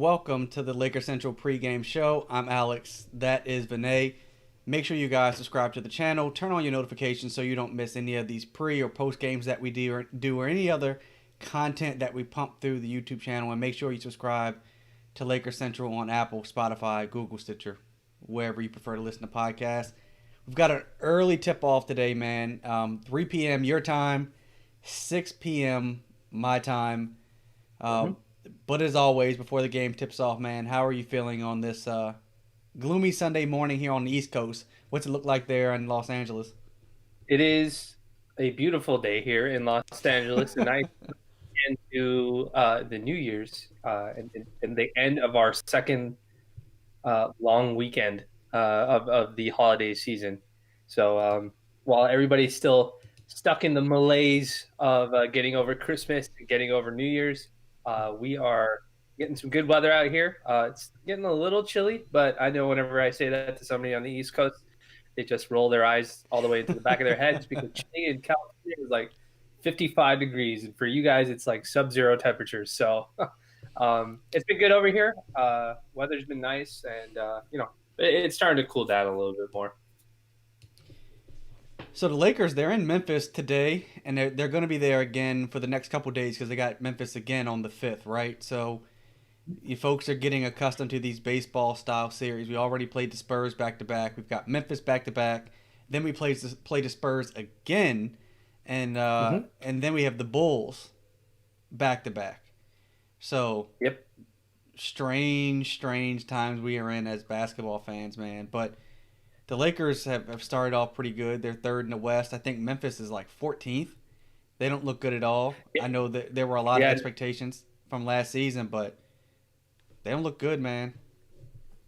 welcome to the Laker Central pregame show. I'm Alex. That is Vinay. Make sure you guys subscribe to the channel, turn on your notifications so you don't miss any of these pre or post games that we do or any other content that we pump through the YouTube channel. And make sure you subscribe to Laker Central on Apple, Spotify, Google, Stitcher, wherever you prefer to listen to podcasts. We've got an early tip off today, man. 3 p.m. your time, 6 p.m. my time. But as always, before the game tips off, man, how are you feeling on this gloomy Sunday morning here on the East Coast? What's it look like there in Los Angeles? It is a beautiful day here in Los Angeles, and I into the New Year's and the end of our second long weekend of the holiday season. So while everybody's still stuck in the malaise of getting over Christmas and getting over New Year's, we are getting some good weather out here. It's getting a little chilly, but I know whenever I say that to somebody on the East Coast, they just roll their eyes all the way into the back of their heads because chilly in California is like 55 degrees, and for you guys, it's like sub-zero temperatures. So it's been good over here. Weather's been nice, and it's starting to cool down a little bit more. So the Lakers, they're in Memphis today, and they're going to be there again for the next couple days because they got Memphis again on the 5th, right? So you folks are getting accustomed to these baseball style series. We already played the Spurs back to back. We've got Memphis back to back. Then we play the Spurs again, and then we have the Bulls back to back. So Yep. strange times we are in as basketball fans, man. But the Lakers have started off pretty good. They're third in the West. I think Memphis is like 14th. They don't look good at all. I know that there were a lot of Yeah, expectations from last season, but they don't look good, man.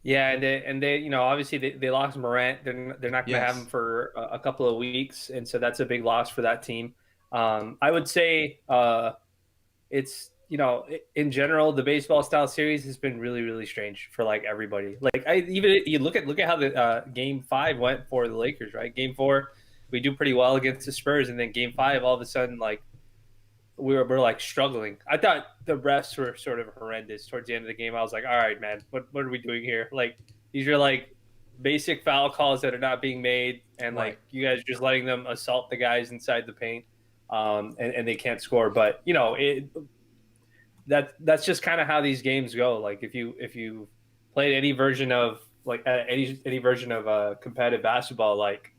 yeah, and they obviously they lost Morant. They're not going to have him Yes. for a couple of weeks, and so that's a big loss for that team. I would say it's in general the baseball style series has been really really strange for like everybody. Like I even you look at how the game five went for the Lakers, right? Game four, we do pretty well against the Spurs, and then game five, all of a sudden like we're like struggling. I thought the refs were sort of horrendous towards the end of the game. I was like, all right, man, what are we doing here? Like these are like basic foul calls that are not being made, and Right. like you guys are just letting them assault the guys inside the paint, and they can't score. But that's just kind of how these games go. Like if you played any version of like any version of competitive basketball, like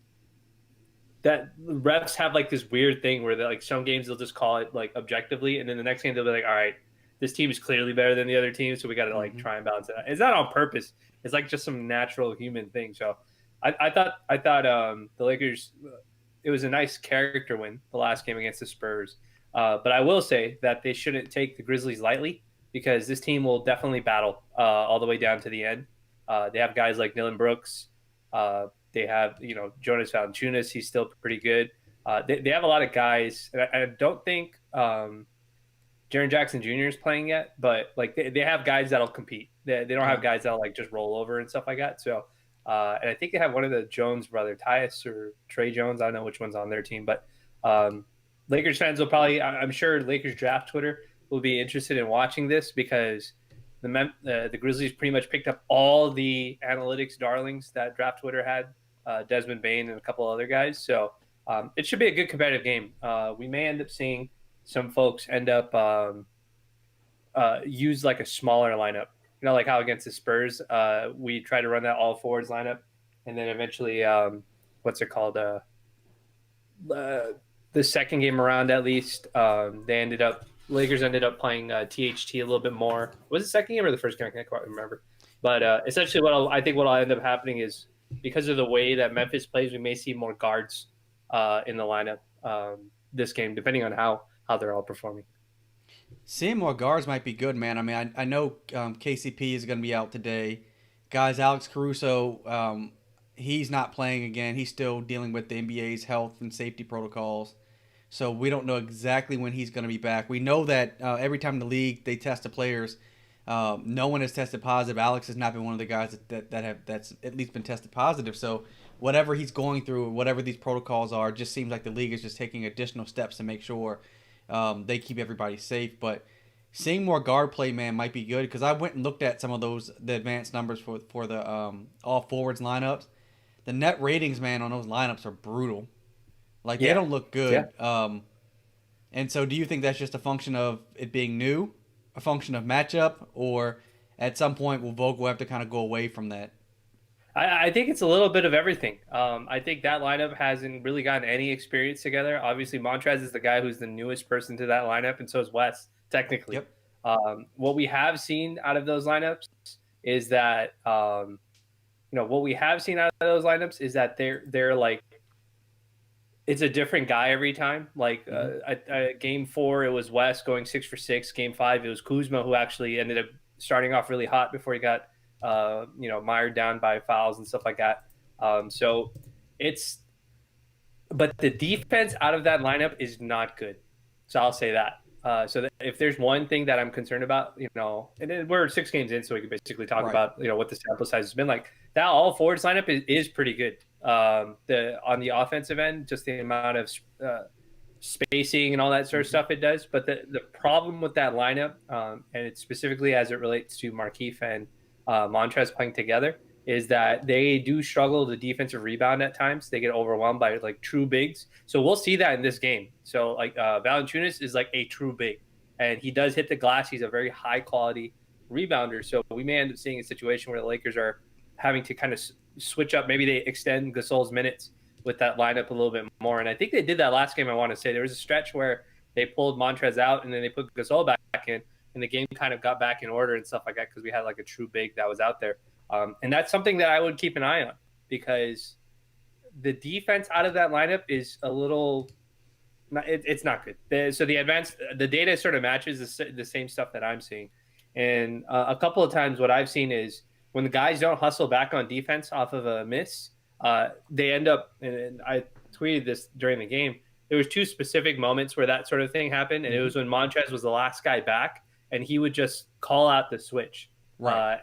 that refs have like this weird thing where like some games they'll just call it like objectively, and then the next game they'll be like, all right, this team is clearly better than the other team, so we got to like Hmm. try and balance it out. It's not on purpose. It's like just some natural human thing. So I thought the Lakers. It was a nice character win the last game against the Spurs, but I will say that they shouldn't take the Grizzlies lightly because this team will definitely battle all the way down to the end. They have guys like Dylan Brooks. They have Jonas Valanciunas. He's still pretty good. They have a lot of guys. And I don't think Jaren Jackson Jr. is playing yet, but like they have guys that'll compete. They don't Okay. have guys that'll like just roll over and stuff like that. So and I think they have one of the Jones brother, Tyus or Trey Jones. I don't know which one's on their team, but um, Lakers fans will probably. I'm sure Lakers draft Twitter will be interested in watching this because the Grizzlies pretty much picked up all the analytics darlings that draft Twitter had, Desmond Bain and a couple other guys. So it should be a good competitive game. We may end up seeing some folks end up use like a smaller lineup. Like how against the Spurs, we try to run that all forwards lineup, and then eventually, what's it called? Uh, the second game around, at least, Lakers ended up playing THT a little bit more. Was it the second game or the first game? I can't quite remember. But essentially, I think what'll end up happening is because of the way that Memphis plays, we may see more guards in the lineup this game, depending on how they're all performing. Seeing more guards might be good, man. I mean, I know KCP is going to be out today. Guys, Alex Caruso, he's not playing again. He's still dealing with the NBA's health and safety protocols. So we don't know exactly when he's going to be back. We know that every time in the league they test the players, no one has tested positive. Alex has not been one of the guys that's at least been tested positive. So whatever he's going through, whatever these protocols are, just seems like the league is just taking additional steps to make sure they keep everybody safe. But seeing more guard play, man, might be good because I went and looked at some of the advanced numbers for the all forwards lineups. The net ratings, man, on those lineups are brutal. Like they Yeah, don't look yeah. good. And so, do you think that's just a function of it being new, a function of matchup, or at some point will Vogel have to kind of go away from that? I think it's a little bit of everything. I think that lineup hasn't really gotten any experience together. Obviously, Montrez is the guy who's the newest person to that lineup, and so is Wes, technically. Yep. What we have seen out of those lineups is that what we have seen out of those lineups is that they're like it's a different guy every time. Like Mm-hmm. game 4, it was West going 6 for 6. Game 5, it was Kuzma who actually ended up starting off really hot before he got mired down by fouls and stuff like that. So it's but the defense out of that lineup is not good. So I'll say that. So that if there's one thing that I'm concerned about, and then we're 6 games in, so we can basically talk Right. about what the sample size has been like. That all forwards lineup is pretty good. The on the offensive end, just the amount of spacing and all that sort of stuff it does. But the problem with that lineup, and it's specifically as it relates to Markieff and Montrez playing together, is that they do struggle to defensive rebound at times. They get overwhelmed by like true bigs. So we'll see that in this game. So like Valanciunas is like a true big, and he does hit the glass. He's a very high quality rebounder. So we may end up seeing a situation where the Lakers are having to kind of switch up. Maybe they extend Gasol's minutes with that lineup a little bit more. And I think they did that last game. I want to say there was a stretch where they pulled Montrez out and then they put Gasol back in, and the game kind of got back in order and stuff like that because we had like a true big that was out there. And that's something that I would keep an eye on because the defense out of that lineup is a little. It's not good. So the data sort of matches the same stuff that I'm seeing, and a couple of times what I've seen is when the guys don't hustle back on defense off of a miss, they end up. And I tweeted this during the game. There was 2 specific moments where that sort of thing happened, and it was when Montrez was the last guy back, and he would just call out the switch. Right.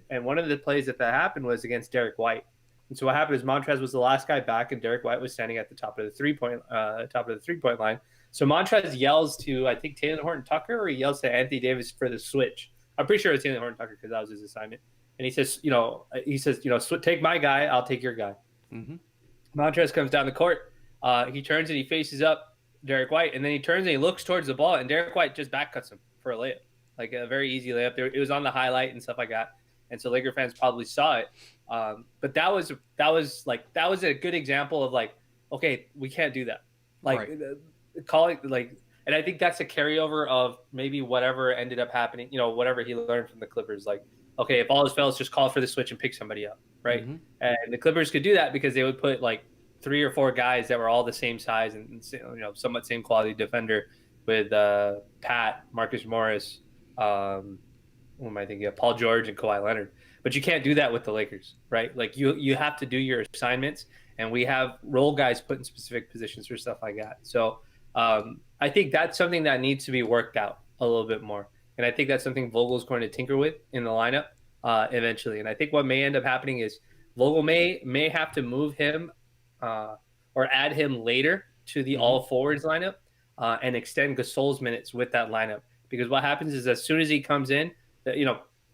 And one of the plays that happened was against Derek White. And so what happened is Montrez was the last guy back, and Derek White was standing at the top of the 3-point line. So Montrez yells to I think Taylor Horton Tucker, or he yells to Anthony Davis for the switch. I'm pretty sure it's Taylor Horton Tucker because that was his assignment. And he says, take my guy, I'll take your guy. Mm-hmm. Montrez comes down the court. He turns and he faces up Derek White, and then he turns and he looks towards the ball, and Derek White just back cuts him for a layup. Like a very easy layup. It was on the highlight and stuff like that, and so Laker fans probably saw it. But that was a good example of like, okay, we can't do that. Like Right. calling like, and I think that's a carryover of maybe whatever ended up happening. Whatever he learned from the Clippers. Like, okay, if all else fails, just call for the switch and pick somebody up, right? Mm-hmm. And the Clippers could do that because they would put like 3 or 4 guys that were all the same size and somewhat same quality defender with Pat, Marcus Morris. Who am I thinking of? Paul George and Kawhi Leonard. But you can't do that with the Lakers, right? Like you have to do your assignments, and we have role guys put in specific positions for stuff like that. So I think that's something that needs to be worked out a little bit more, and I think that's something Vogel's going to tinker with in the lineup eventually. And I think what may end up happening is Vogel may have to move him or add him later to the all forwards lineup and extend Gasol's minutes with that lineup. Because what happens is as soon as he comes in,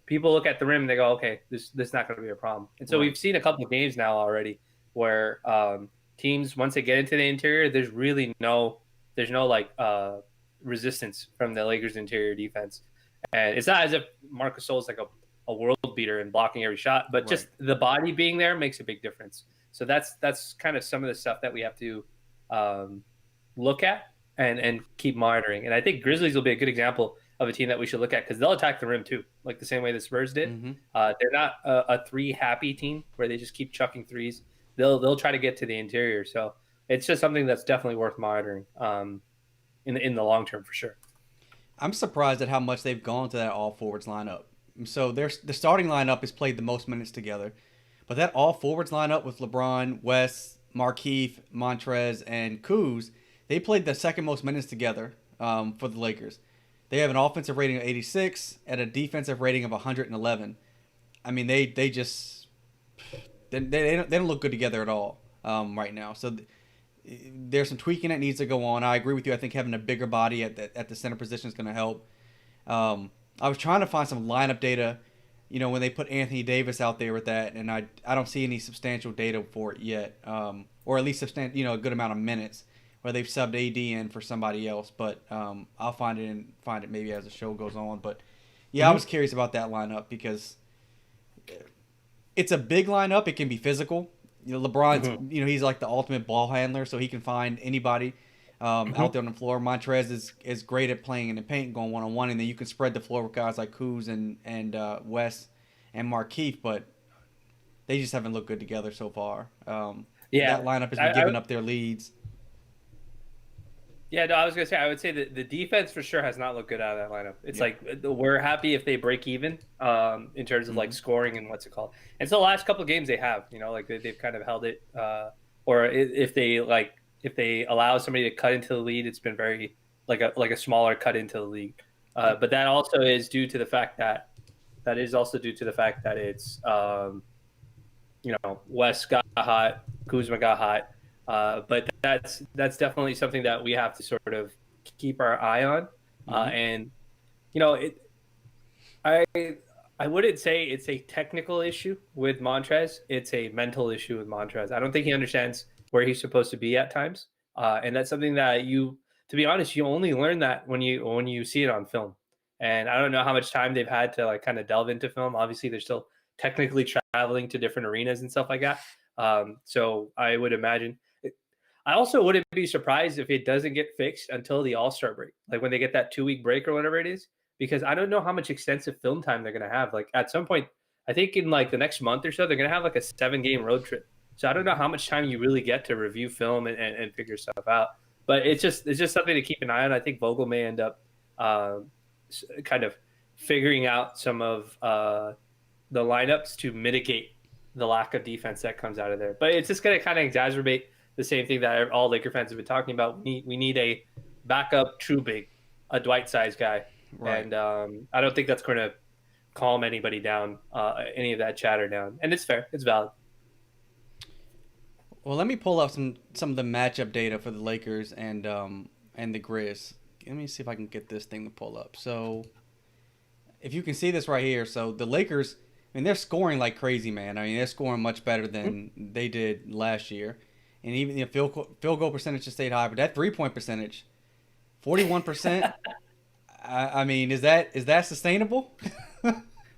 people look at the rim and they go, okay, this is not going to be a problem. And so we've seen a couple of games now already where teams, once they get into the interior, there's no resistance from the Lakers' interior defense. And it's not as if Marc Gasol is like a world beater and blocking every shot, but just the body being there makes a big difference. So that's kind of some of the stuff that we have to look at and keep monitoring. And I think Grizzlies will be a good example of a team that we should look at because they'll attack the rim too, like the same way the Spurs did. Mm-hmm. They're not a 3 happy team where they just keep chucking threes. They'll try to get to the interior. So it's just something that's definitely worth monitoring in the long term for sure. I'm surprised at how much they've gone to that all forwards lineup. So the starting lineup has played the most minutes together, but that all forwards lineup with LeBron, Wes, Markieff, Montrez, and Kuz, they played the second most minutes together for the Lakers. They have an offensive rating of 86 and a defensive rating of 111. I mean, they don't look good together at all right now. So there's some tweaking that needs to go on. I agree with you. I think having a bigger body at the center position is going to help. I was trying to find some lineup data, when they put Anthony Davis out there with that, and I don't see any substantial data for it yet, or at least a good amount of minutes where they've subbed AD in for somebody else. But I'll find it maybe as the show goes on. But yeah, I Mm-hmm. was curious about that lineup because it's a big lineup. It can be physical. LeBron's, Mm-hmm. he's like the ultimate ball handler, so he can find anybody Mm-hmm. out there on the floor. Montrez is great at playing in the paint, going one on one, and then you can spread the floor with guys like Kuz and Wes and Markeith, but they just haven't looked good together so far. Yeah, That lineup has been I giving up their leads. yeah, no, I was gonna say I would say that the defense for sure has not looked good out of that lineup. It's Yep. like we're happy if they break even in terms of like Hmm. scoring and what's it called. And so the last couple of games they have, like they've kind of held it. Or if they allow somebody to cut into the lead, it's been very like a smaller cut into the league. Yep. But that also is due to the fact that it's West got hot, Kuzma got hot, but that's definitely something that we have to sort of keep our eye on. Hmm. And you know, it, I I wouldn't say it's a technical issue with Montrez. It's a mental issue with Montrez. I don't think he understands where he's supposed to be at times, and that's something that to be honest, you only learn that when you see it on film. And I don't know how much time they've had to like kind of delve into film. Obviously, they're still technically traveling to different arenas and stuff like that. So I would imagine. I also wouldn't be surprised if it doesn't get fixed until the All Star break, like when they get that 2 week break or whatever it is, because I don't know how much extensive film time they're going to have. Like at some point, I think in like the next month or so, they're going to have like a 7 game road trip. So I don't know how much time you really get to review film and figure stuff out. But it's just something to keep an eye on. I think Vogel may end up uh, kind of figuring out some of the lineups to mitigate the lack of defense that comes out of there. But it's just going to kind of exacerbate the same thing that all Laker fans have been talking about. We need a backup true big, a Dwight size guy, Right. and I don't think that's going to calm anybody down, any of that chatter down. And it's fair, it's valid. Well, let me pull up some of the matchup data for the Lakers and the Grizz. Let me see if I can get this thing to pull up. So if you can see this right here, so the Lakers, I mean, they're scoring like crazy, man. I mean, they're scoring much better than they did last year, and even the field goal percentage has stayed high, but that 3 point percentage, 41%. I mean, is that sustainable?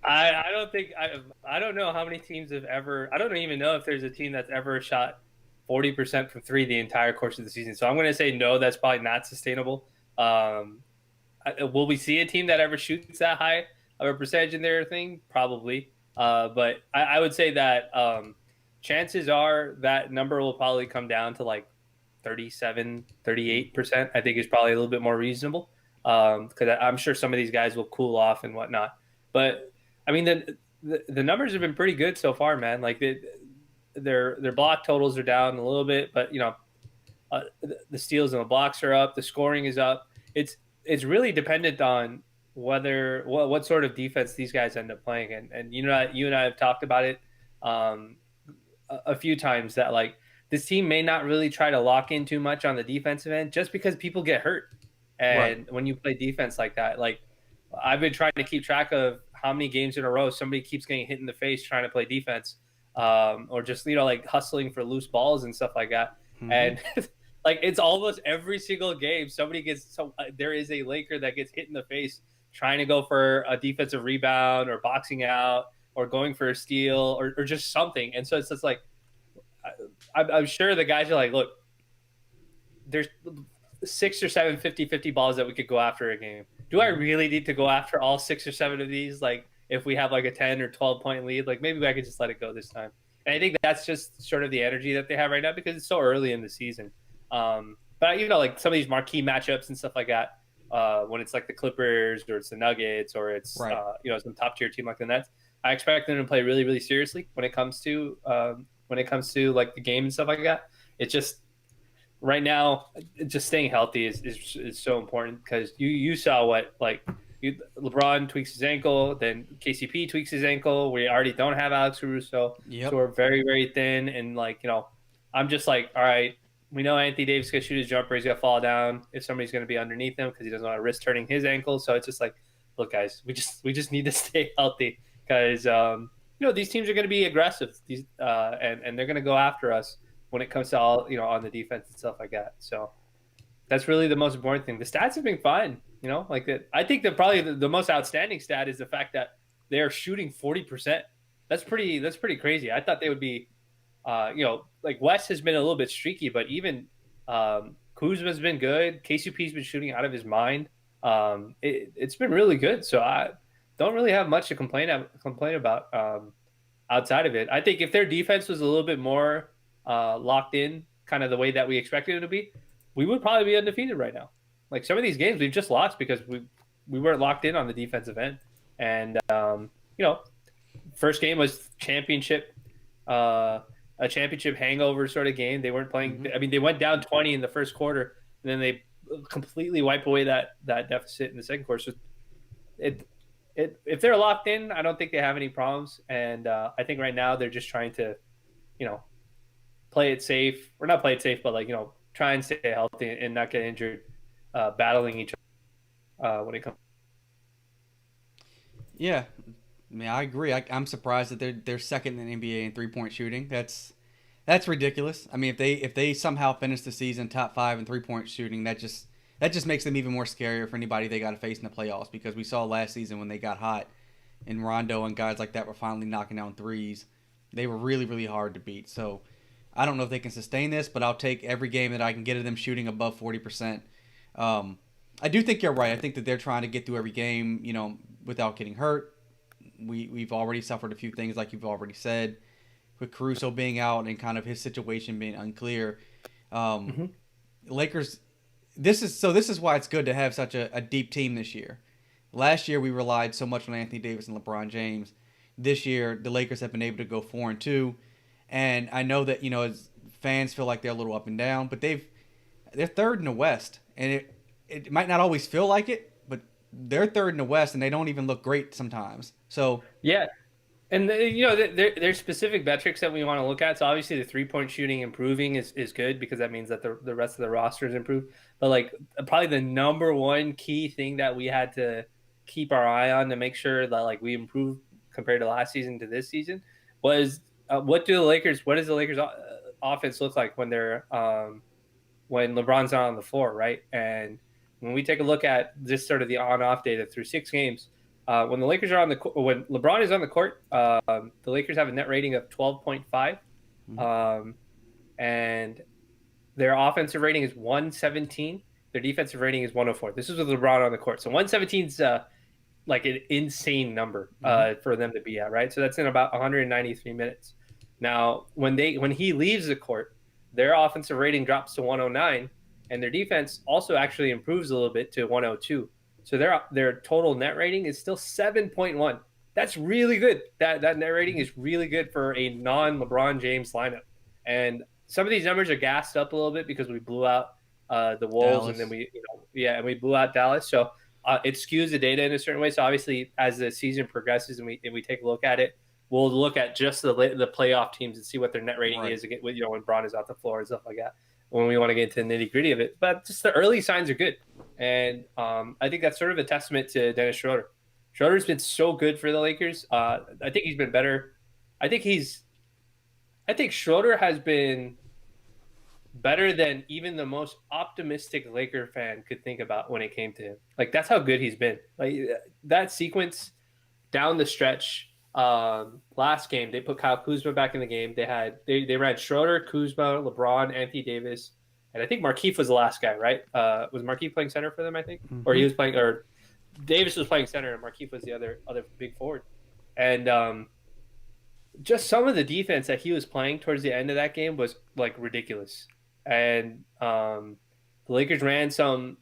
I don't think I don't know how many teams have ever. I don't even know if there's a team that's ever shot 40% from three the entire course of the season. So I'm going to say no. That's probably not sustainable. Um, will we see a team that ever shoots that high of a percentage in their thing? Probably. But I would say that chances are that number will probably come down to like 37, 38%. I think is probably a little bit more reasonable because I'm sure some of these guys will cool off and whatnot. But I mean, the numbers have been pretty good so far, man. Like their block totals are down a little bit, but the steals and the blocks are up. The scoring is up. It's really dependent on what sort of defense these guys end up playing. And you and I have talked about it um, a few times that like this team may not really try to lock in too much on the defensive end just because people get hurt. Right. And when you play defense like that, like I've been trying to keep track of how many games in a row somebody keeps getting hit in the face trying to play defense, or just like hustling for loose balls and stuff like that. Hmm. And like it's almost every single game somebody there is a Laker that gets hit in the face trying to go for a defensive rebound or boxing out or going for a steal or just something. And so it's just like I'm sure the guys are like, look, there's 6 or 7 50-50 balls that we could go after a game. Do I Hmm. really need to go after all 6 or 7 of these? Like if we have like a 10 or 12 point lead, like maybe I could just let it go this time. And I think that's just sort of the energy that they have right now because it's so early in the season. But like some of these marquee matchups and stuff like that, when it's like the Clippers or it's the Nuggets or it's Right. some top tier team like the Nets, I expect them to play really really seriously when it comes to like the game and stuff like that. It's just right now, just staying healthy is so important because you saw what LeBron tweaks his ankle, then KCP tweaks his ankle. We already don't have Alex Caruso, so Yep. we're very very thin. And I'm just like, all right, we know Anthony Davis gonna shoot his jumper, he's gonna fall down if somebody's gonna be underneath him because he doesn't want to risk turning his ankle. So it's just like look, guys, we just need to stay healthy because these teams are going to be aggressive. And they're going to go after us when it comes to all on the defense and stuff like that. So that's really the most important thing. The stats have been fine. I think that probably the most outstanding stat is the fact that they're shooting 40%. That's pretty crazy. I thought they would be, like West has been a little bit streaky, but even Kuzma's been good. KCP's been shooting out of his mind. It's been really good. So I don't really have much to complain about outside of it. I think if their defense was a little bit more locked in, kind of the way that we expected it to be, we would probably be undefeated right now. Like some of these games we've just lost because we weren't locked in on the defensive end. And first game was a championship hangover sort of game. They weren't playing. I mean, they went down 20 in the first quarter, and then they completely wipe away that deficit in the second quarter. So if they're locked in, I don't think they have any problems. And I think right now they're just trying to, play it safe, or not play it safe, but try and stay healthy and not get injured, battling each other when it comes. Yeah, I mean, I agree. I'm surprised that they're second in the NBA in 3-point shooting. That's ridiculous. I mean, if they somehow finish the season top 5 in 3-point shooting, that just makes them even more scarier for anybody they got to face in the playoffs. Because we saw last season when they got hot, and Rondo and guys like that were finally knocking down threes, they were really, really hard to beat. So I don't know if they can sustain this, but I'll take every game that I can get of them shooting above 40%. I do think you're right. I think that they're trying to get through every game, without getting hurt. We've already suffered a few things, like you've already said, with Caruso being out and kind of his situation being unclear. Lakers. This is why it's good to have such a deep team this year. Last year we relied so much on Anthony Davis and LeBron James. This year the Lakers have been able to go 4-2, and I know that as fans feel like they're a little up and down, but they're third in the West, and it might not always feel like it, but they're third in the West, and they don't even look great sometimes. So yeah, and there's specific metrics that we want to look at. So obviously the 3-point shooting improving is good because that means that the rest of the roster is improved. But probably the number one key thing that we had to keep our eye on to make sure that we improve compared to last season to this season was what does the Lakers offense look like when they're when LeBron's not on the floor, right? And when we take a look at just sort of the on-off data through 6 games, when when LeBron is on the court, the Lakers have a net rating of 12.5, and their offensive rating is 117. Their defensive rating is 104. This is with LeBron on the court. So 117 is an insane number for them to be at, right? So that's in about 193 minutes. Now, when he leaves the court, their offensive rating drops to 109, and their defense also actually improves a little bit to 102. So their total net rating is still 7.1. That's really good. That net rating is really good for a non-LeBron James lineup. And some of these numbers are gassed up a little bit because we blew out the Wolves, Dallas. and then we blew out Dallas. So it skews the data in a certain way. So obviously, as the season progresses and we take a look at it, we'll look at just the playoff teams and see what their net rating is again, when Bron is off the floor and stuff like that, when we want to get into the nitty-gritty of it. But just the early signs are good. And I think that's sort of a testament to Dennis Schroeder. Schroeder's been so good for the Lakers. I think he's been better. I think Schroeder has been better than even the most optimistic Laker fan could think about when it came to him. That's how good he's been. That sequence down the stretch, last game, they put Kyle Kuzma back in the game. They ran Schroeder, Kuzma, LeBron, Anthony Davis, and I think Markieff was the last guy, right? Was Markieff playing center for them, I think? Or he was playing, or Davis was playing center and Markieff was the other big forward. And just some of the defense that he was playing towards the end of that game was ridiculous. And the Lakers ran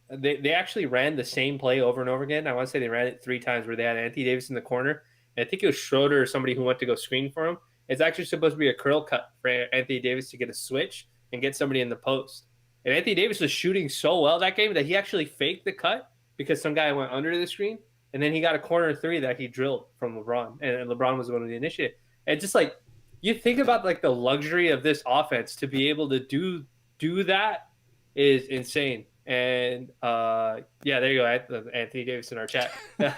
they actually ran the same play over and over again. I want to say they ran it 3 times where they had Anthony Davis in the corner. And I think it was Schroeder or somebody who went to go screen for him. It's actually supposed to be a curl cut for Anthony Davis to get a switch and get somebody in the post. And Anthony Davis was shooting so well that game that he actually faked the cut because some guy went under the screen. And then he got a corner 3 that he drilled from LeBron. And LeBron was the one who initiated. And just you think about the luxury of this offense to be able to do that is insane. And yeah, there you go. Anthony Davis in our chat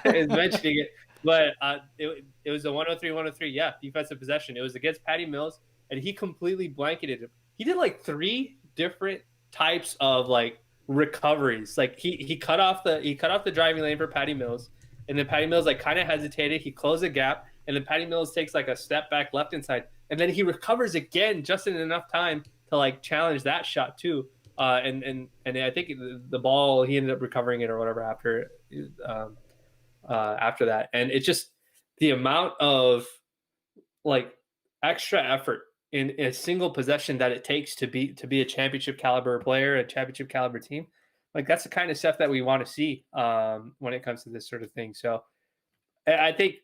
is mentioning it. But it was a 103-103. Yeah, defensive possession. It was against Patty Mills, and he completely blanketed him. He did like 3 different types of like recoveries. Like he cut off the driving lane for Patty Mills, and then Patty Mills like kind of hesitated. He closed the gap, and then Patty Mills takes like a step back left inside, and then he recovers again just in enough time to like challenge that shot too. And I think the ball he ended up recovering it or whatever after that, and it's just the amount of like extra effort in a single possession that it takes to be a championship caliber player, a championship caliber team. Like that's the kind of stuff that we want to see when it comes to this sort of thing. So I think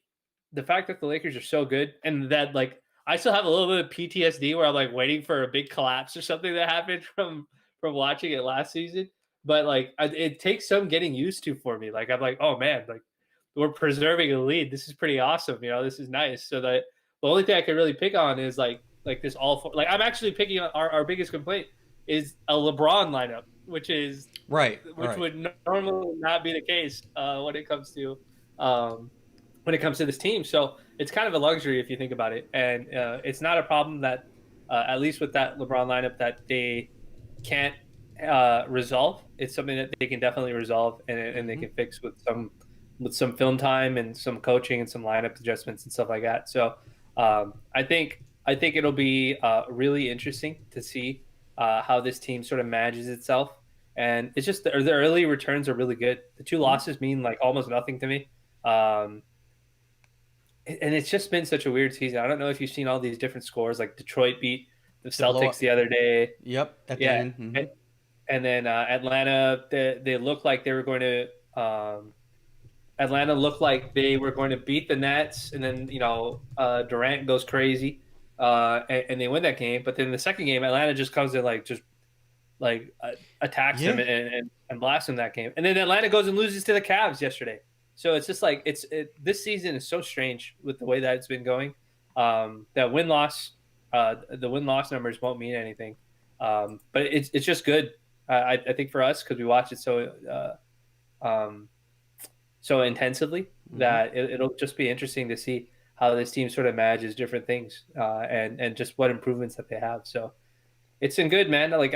the fact that the Lakers are so good and that like I still have a little bit of PTSD where I'm like waiting for a big collapse or something that happened from watching it last season. But like it takes some getting used to for me. Like I'm like, oh man, like we're preserving a lead. This is pretty awesome. You know, this is nice. So that the only thing I can really pick on is like this all for like I'm actually picking on our biggest complaint is a LeBron lineup, which Right. would normally not be the case when it comes to this team. So it's kind of a luxury if you think about it, and it's not a problem that at least with that LeBron lineup that they can't resolve. It's something that they can definitely resolve, and they can fix with some film time and some coaching and some lineup adjustments and stuff like that. So I think it'll be really interesting to see how this team sort of manages itself. And it's just the early returns are really good. The 2 losses mean like almost nothing to me. And it's just been such a weird season. I don't know if you've seen all these different scores. Like Detroit beat the Celtics the other day. Yep. At the Yeah, end. Mm-hmm. and then Atlanta, they looked like they were going to. Atlanta looked like they were going to beat the Nets, and then Durant goes crazy, and they win that game. But then the second game, Atlanta just comes in attacks them and blasts them that game. And then Atlanta goes and loses to the Cavs yesterday. So it's just like this season is so strange with the way that it's been going. That the win loss numbers won't mean anything, but it's just good. I think for us because we watch it so intensively that it'll just be interesting to see how this team sort of manages different things and just what improvements that they have. So it's been good, man. Like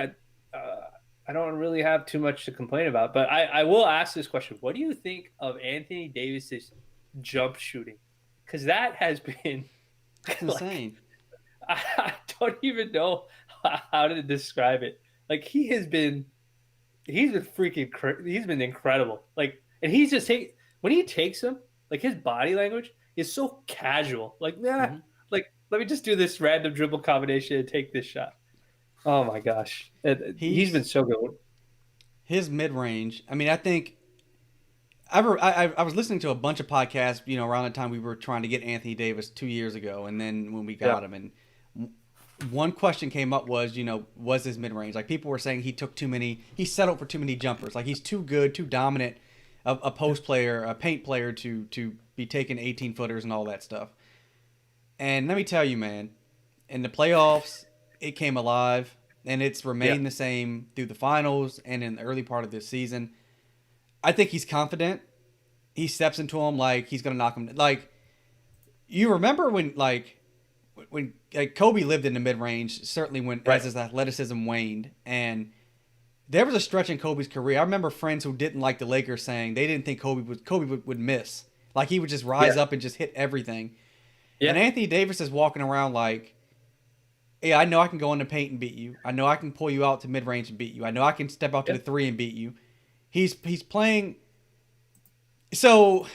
I don't really have too much to complain about, but I will ask this question. What do you think of Anthony Davis's jump shooting? Because that has been insane. I don't even know how to describe it. Like he's been incredible. Like, and he's just when he takes them, like his body language is so casual. Like, like let me just do this random dribble combination and take this shot. Oh my gosh, he's been so good. His mid range. I mean, I think I was listening to a bunch of podcasts, around the time we were trying to get Anthony Davis 2 years ago, and then when we got him, and one question came up was, was his mid range? Like people were saying he settled for too many jumpers. Like he's too good, too dominant, a post player, a paint player to be taking 18-footers and all that stuff. And let me tell you, man, in the playoffs, it came alive, and it's remained the same through the finals and in the early part of this season. I think he's confident. He steps into him like he's gonna knock him. Like you remember when Kobe lived in the mid range, certainly as his athleticism waned, and there was a stretch in Kobe's career. I remember friends who didn't like the Lakers saying they didn't think Kobe would miss. Like he would just rise up and just hit everything. Yeah. And Anthony Davis is walking around like, yeah, I know I can go in the paint and beat you. I know I can pull you out to mid range and beat you. I know I can step out to the 3 and beat you. He's playing. So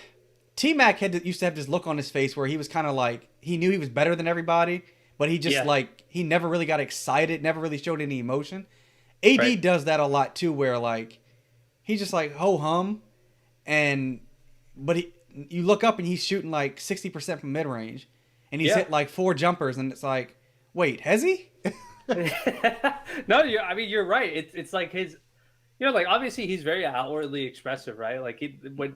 T-Mac used to have this look on his face where he was kind of like he knew he was better than everybody, but he just he never really got excited, never really showed any emotion. AD does that a lot too, where like he's just like ho hum, but you look up and he's shooting like 60% from mid range, and he's hit like 4 jumpers, and it's like, wait, has he? No, you're right. It's like his. Like obviously he's very outwardly expressive, right? Like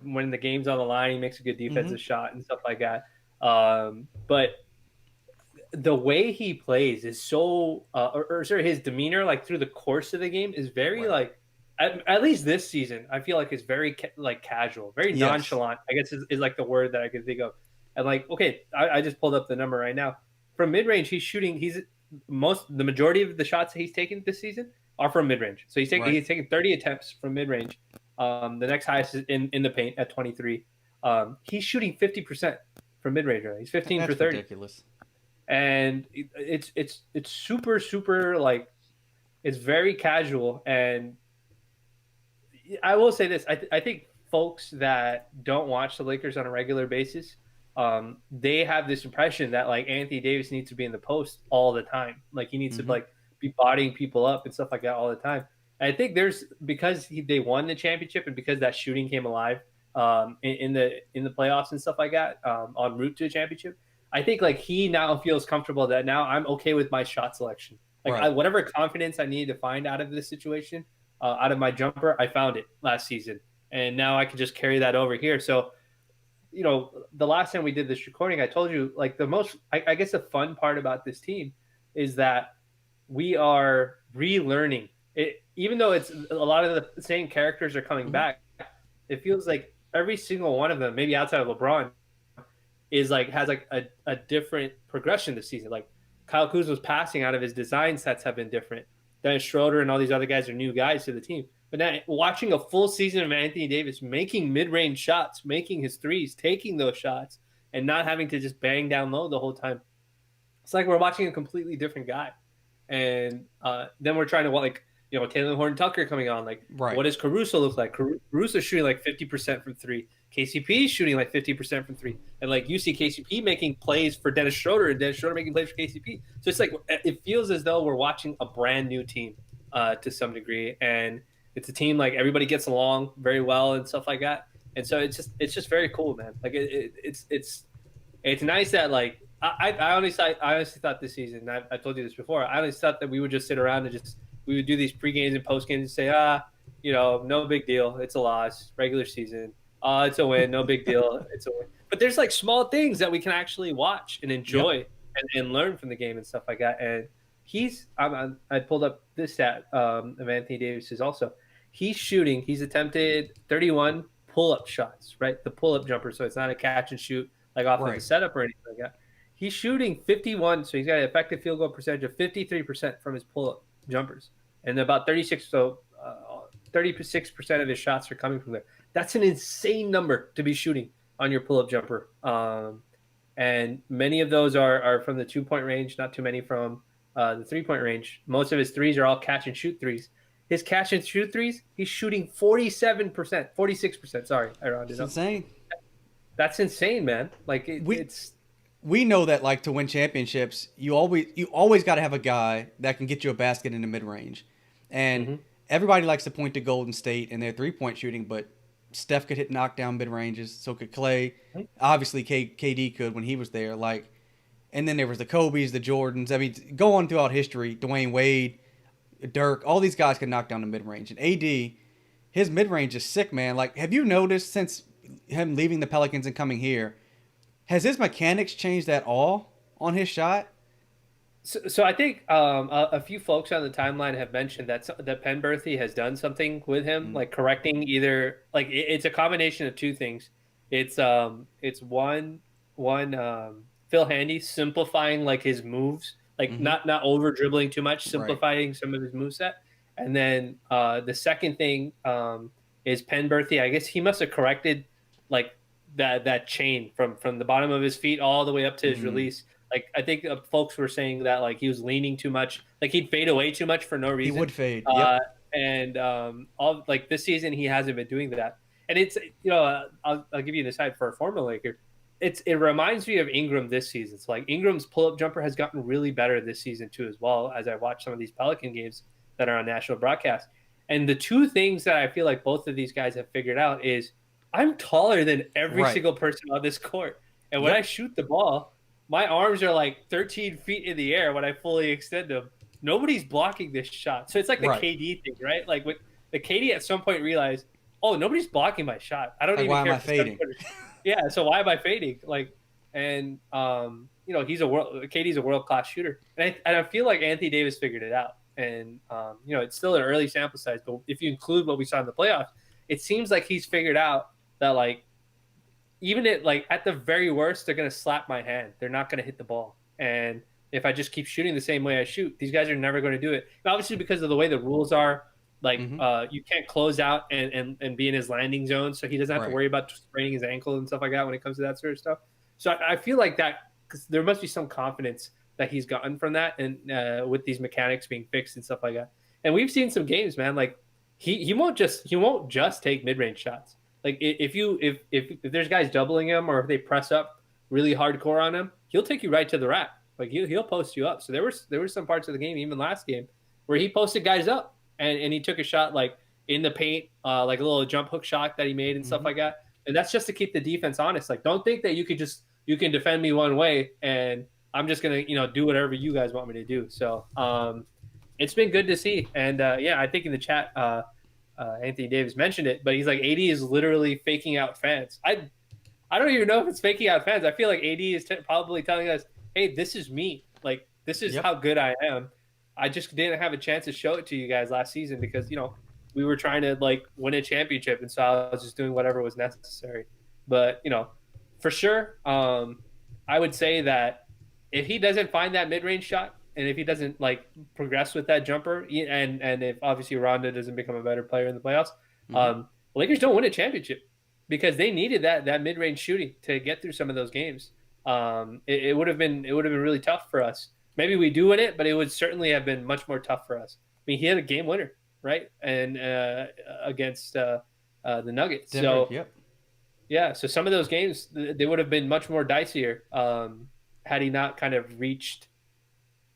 when the game's on the line, he makes a good defensive shot and stuff like that. But the way he plays is so, his demeanor, like through the course of the game, is very like at least this season, I feel like it's very like casual, very Yes. nonchalant. I guess is like the word that I could think of. And like, okay, I just pulled up the number right now. From mid range, he's shooting. The majority of the shots that he's taken this season are from mid range. So Right. he's taking 30 attempts from mid range. The next highest is in the paint at 23. He's shooting 50% from mid range. Right? He's 15 for That's 30, ridiculous. and it's super super like it's very casual. And I will say this: I think folks that don't watch the Lakers on a regular basis, they have this impression that like Anthony Davis needs to be in the post all the time, like he needs to Hmm. like be bodying people up and stuff like that all the time. And I think there's because they won the championship and because that shooting came alive in the playoffs and stuff like that en route to the championship. I think like he now feels comfortable that now I'm okay with my shot selection. Like Right. whatever confidence I need to find out of this situation, out of my jumper. I found it last season, and now I can just carry that over here. So, the last time we did this recording, I told you like I guess the fun part about this team is that we are relearning it, even though it's a lot of the same characters are coming Hmm. back. It feels like every single one of them, maybe outside of LeBron, is like has like a different progression this season. Like Kyle Kuzma's passing out of his design sets have been different. Dennis Schroeder and all these other guys are new guys to the team. But now watching a full season of Anthony Davis making mid-range shots, making his threes, taking those shots, and not having to just bang down low the whole time, it's like we're watching a completely different guy. And then we're trying to like Taylor Horton Tucker coming on. Like, Right. what does Caruso look like? Caruso's shooting like 50% from three. KCP is shooting like 50% from three, and like you see KCP making plays for Dennis Schroeder and Dennis Schroeder making plays for KCP. So it's like it feels as though we're watching a brand new team to some degree, and it's a team like everybody gets along very well and stuff like that. And so it's just very cool, man. Like it's nice that like I honestly thought this season. I told you this before. I honestly thought that we would just sit around and just we would do these pre games and post games and say, no big deal. It's a loss. Regular season. It's a win. No big deal. It's a win. But there's like small things that we can actually watch and Yep. enjoy and learn from the game and stuff like that. And I pulled up this stat of Anthony Davis's also. He's shooting. He's attempted 31 pull up shots, right? The pull up jumper. So it's not a catch and shoot like off of the Right. setup or anything like that. He's shooting 51, so he's got an effective field goal percentage of 53% from his pull-up jumpers, and about 36% of his shots are coming from there. That's an insane number to be shooting on your pull-up jumper, and many of those are from the 2-point range. Not too many from the 3-point range. Most of his threes are all catch and shoot threes. His catch and shoot threes, he's shooting 47%, 46%. Sorry, I rounded It's up. insane. That's insane, man. Like We it's we know that like to win championships, you always got to have a guy that can get you a basket in the mid range, and mhm. everybody likes to point to Golden State and their 3-point shooting, but Steph could hit knockdown mid ranges, so could Clay. Obviously, KD could when he was there. Like, and then there was the Kobe's, the Jordans. I mean, go on throughout history. Dwayne Wade, Dirk, all these guys can knock down the mid range, and AD, his mid range is sick, man. Like, have you noticed since him leaving the Pelicans and coming here? Has his mechanics changed at all on his shot? So I think a few folks on the timeline have mentioned that Penberthy has done something with him, Mm-hmm. like correcting either like it's a combination of two things. It's one Phil Handy simplifying like his moves, like Mm-hmm. not over dribbling too much, Right. simplifying some of his moveset. And then the second thing is Penberthy. I guess he must have corrected like that chain from the bottom of his feet all the way up to his Mm-hmm. release. Like I think folks were saying that like he was leaning too much, like he'd fade away too much for no He reason. would fade. Uh, Yep. and all like this season he hasn't been doing that. And it's I'll give you an aside for a former Laker. It reminds me of Ingram this season. It's like Ingram's pull up jumper has gotten really better this season too as well as I watch some of these Pelican games that are on national broadcast. And the two things that I feel like both of these guys have figured out is I'm taller than every Right. single person on this court. And when I Yep. shoot the ball, my arms are like 13 feet in the air when I fully extend them. Nobody's blocking this shot. So it's like the Right. KD thing, right? Like with the KD at some point realized, oh, nobody's blocking my shot. I don't Like, even why am care I if the seven fading? footers. Yeah, so why am I fading? Like, and KD's a world class shooter, and I feel like Anthony Davis figured it out. And it's still an early sample size, but if you include what we saw in the playoffs, it seems like he's figured out that like even at the very worst, they're gonna slap my hand. They're not gonna hit the ball. And if I just keep shooting the same way I shoot, these guys are never going to do it. And obviously, because of the way the rules are, Mm-hmm. you can't close out and be in his landing zone, so he doesn't have to Right. worry about spraining his ankle and stuff like that when it comes to that sort of stuff. So I feel like that because there must be some confidence that he's gotten from that, and with these mechanics being fixed and stuff like that. And we've seen some games, man. Like he won't just take mid range shots. Like if there's guys doubling him or if they press up really hardcore on him, he'll take you right to the rack. Like he'll post you up. So there were some parts of the game, even last game, where he posted guys up and he took a shot like in the paint, like a little jump hook shot that he made and stuff like that. And that's just to keep the defense honest. Like don't think that you can defend me one way and I'm just gonna do whatever you guys want me to do. So it's been good to see. And yeah, I think in the chat. Anthony Davis mentioned it, but he's like AD is literally faking out fans. I don't even know if it's faking out fans. I feel like AD is probably telling us, "Hey, this is me. Like this is how good I am. I just didn't have a chance to show it to you guys last season because we were trying to like win a championship, and so I was just doing whatever was necessary." But for sure, I would say that if he doesn't find that mid-range shot, and if he doesn't like progress with that jumper, and if obviously Rondo doesn't become a better player in the playoffs, Lakers don't win a championship because they needed that mid range shooting to get through some of those games. It would have been really tough for us. Maybe we do win it, but it would certainly have been much more tough for us. I mean, he had a game winner, right, and against the Nuggets. Denver, So yeah, so some of those games they would have been much more dicier had he not kind of reached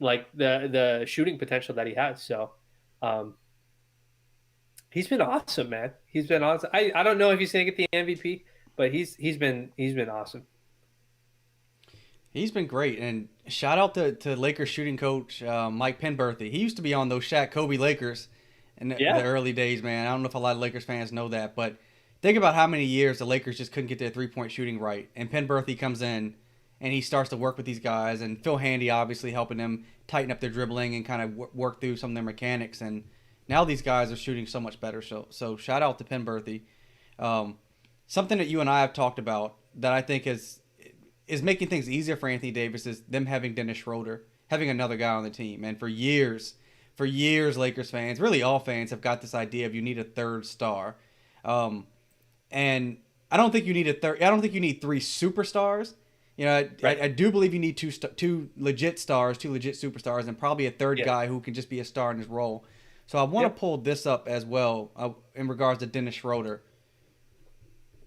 like the shooting potential that he has. So he's been awesome, man. He's been awesome. I don't know if he's gonna get the MVP, but he's been awesome. He's been great, and shout out to Lakers shooting coach Mike Penberthy. He used to be on those Shaq Kobe Lakers in the early days, man. I don't know if a lot of Lakers fans know that, but think about how many years the Lakers just couldn't get their 3-point shooting right, and Penberthy comes in and he starts to work with these guys, and Phil Handy obviously helping them tighten up their dribbling and kind of work through some of their mechanics, and now these guys are shooting so much better. So shout out to Penberthy. Something that you and I have talked about that I think is making things easier for Anthony Davis is them having Dennis Schroeder, having another guy on the team. And for years, Lakers fans, really all fans, have got this idea of you need a third star. And I don't think you need I don't think you need three superstars. I do believe you need two legit stars, two legit superstars, and probably a third guy who can just be a star in his role. So I want to pull this up as well in regards to Dennis Schroeder,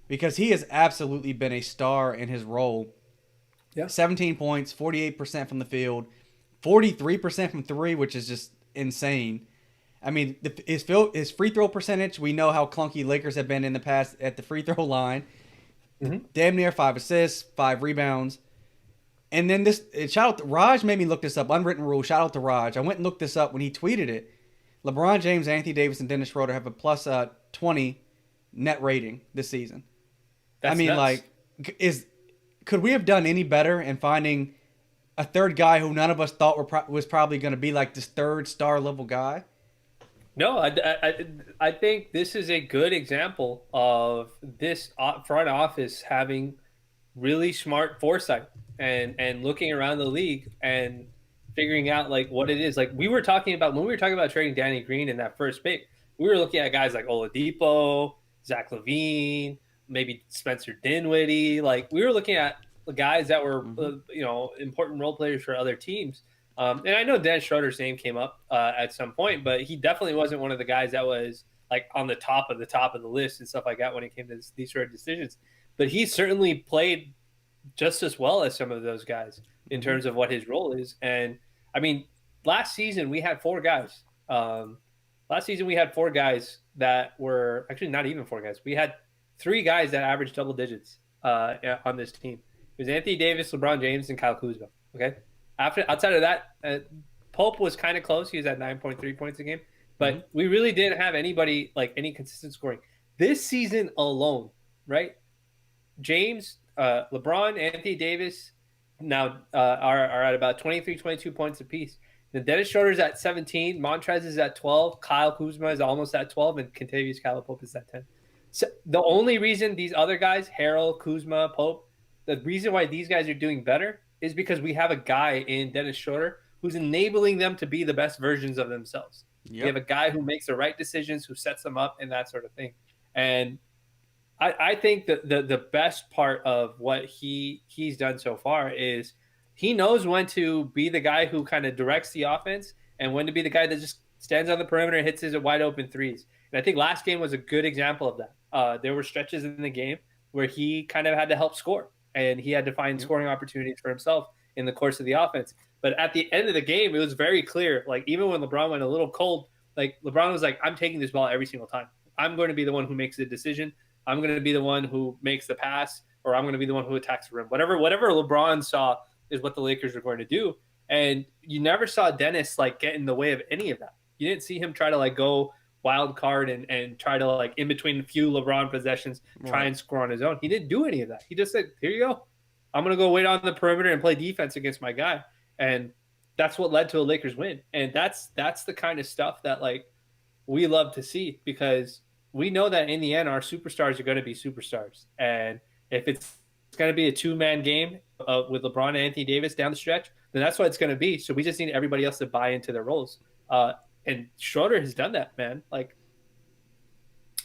because he has absolutely been a star in his role. Yeah. 17 points, 48% from the field, 43% from three, which is just insane. I mean, his free throw percentage, we know how clunky Lakers have been in the past at the free throw line. Damn near 5 assists, 5 rebounds. And then shout out to Raj made me look this up. Unwritten rule. Shout out to Raj. I went and looked this up when he tweeted it. LeBron James, Anthony Davis, and Dennis Schroeder have a plus 20 net rating this season. That's nuts. Could we have done any better in finding a third guy who none of us thought was probably going to be like this third star level guy? No, I think this is a good example of this front office having really smart foresight and looking around the league and figuring out like what it is. Like when we were talking about trading Danny Green in that first pick, we were looking at guys like Oladipo, Zach LaVine, maybe Spencer Dinwiddie. Like we were looking at the guys that were important role players for other teams. And I know Dennis Schroeder's name came up at some point, but he definitely wasn't one of the guys that was like on the top of the list and stuff like that when it came to these sort of decisions. But he certainly played just as well as some of those guys in terms of what his role is. And I mean, last season we had 4 guys. Last season we had 4 guys that were actually not even 4 guys. We had 3 guys that averaged double digits on this team. It was Anthony Davis, LeBron James, and Kyle Kuzma. Okay. Outside of that, Pope was kind of close. He was at 9.3 points a game, but we really didn't have anybody like any consistent scoring this season alone, right? James, LeBron, Anthony Davis now are at about 23, 22 points apiece. Then Dennis Schroeder's at 17, Montrez is at 12, Kyle Kuzma is almost at 12, and Kentavious Caldwell-Pope is at 10. So the only reason these other guys, Harrell, Kuzma, Pope, the reason why these guys are doing better is because we have a guy in Dennis Schroeder who's enabling them to be the best versions of themselves. Yep. We have a guy who makes the right decisions, who sets them up, and that sort of thing. And I think that the best part of what he's done so far is he knows when to be the guy who kind of directs the offense and when to be the guy that just stands on the perimeter and hits his wide open threes. And I think last game was a good example of that. There were stretches in the game where he kind of had to help score, and he had to find scoring opportunities for himself in the course of the offense. But at the end of the game, it was very clear, like even when LeBron went a little cold, like LeBron was like, I'm taking this ball every single time. I'm going to be the one who makes the decision. I'm going to be the one who makes the pass, or I'm going to be the one who attacks the rim. Whatever LeBron saw is what the Lakers are going to do. And you never saw Dennis like get in the way of any of that. You didn't see him try to like go wild card and try to like in between a few LeBron possessions, try and score on his own. He didn't do any of that. He just said, here you go. I'm going to go wait on the perimeter and play defense against my guy. And that's what led to a Lakers win. And that's the kind of stuff that like we love to see, because we know that in the end, our superstars are going to be superstars. And if it's going to be a two-man game with LeBron and Anthony Davis down the stretch, then that's what it's going to be. So we just need everybody else to buy into their roles. And Schroeder has done that, man. Like,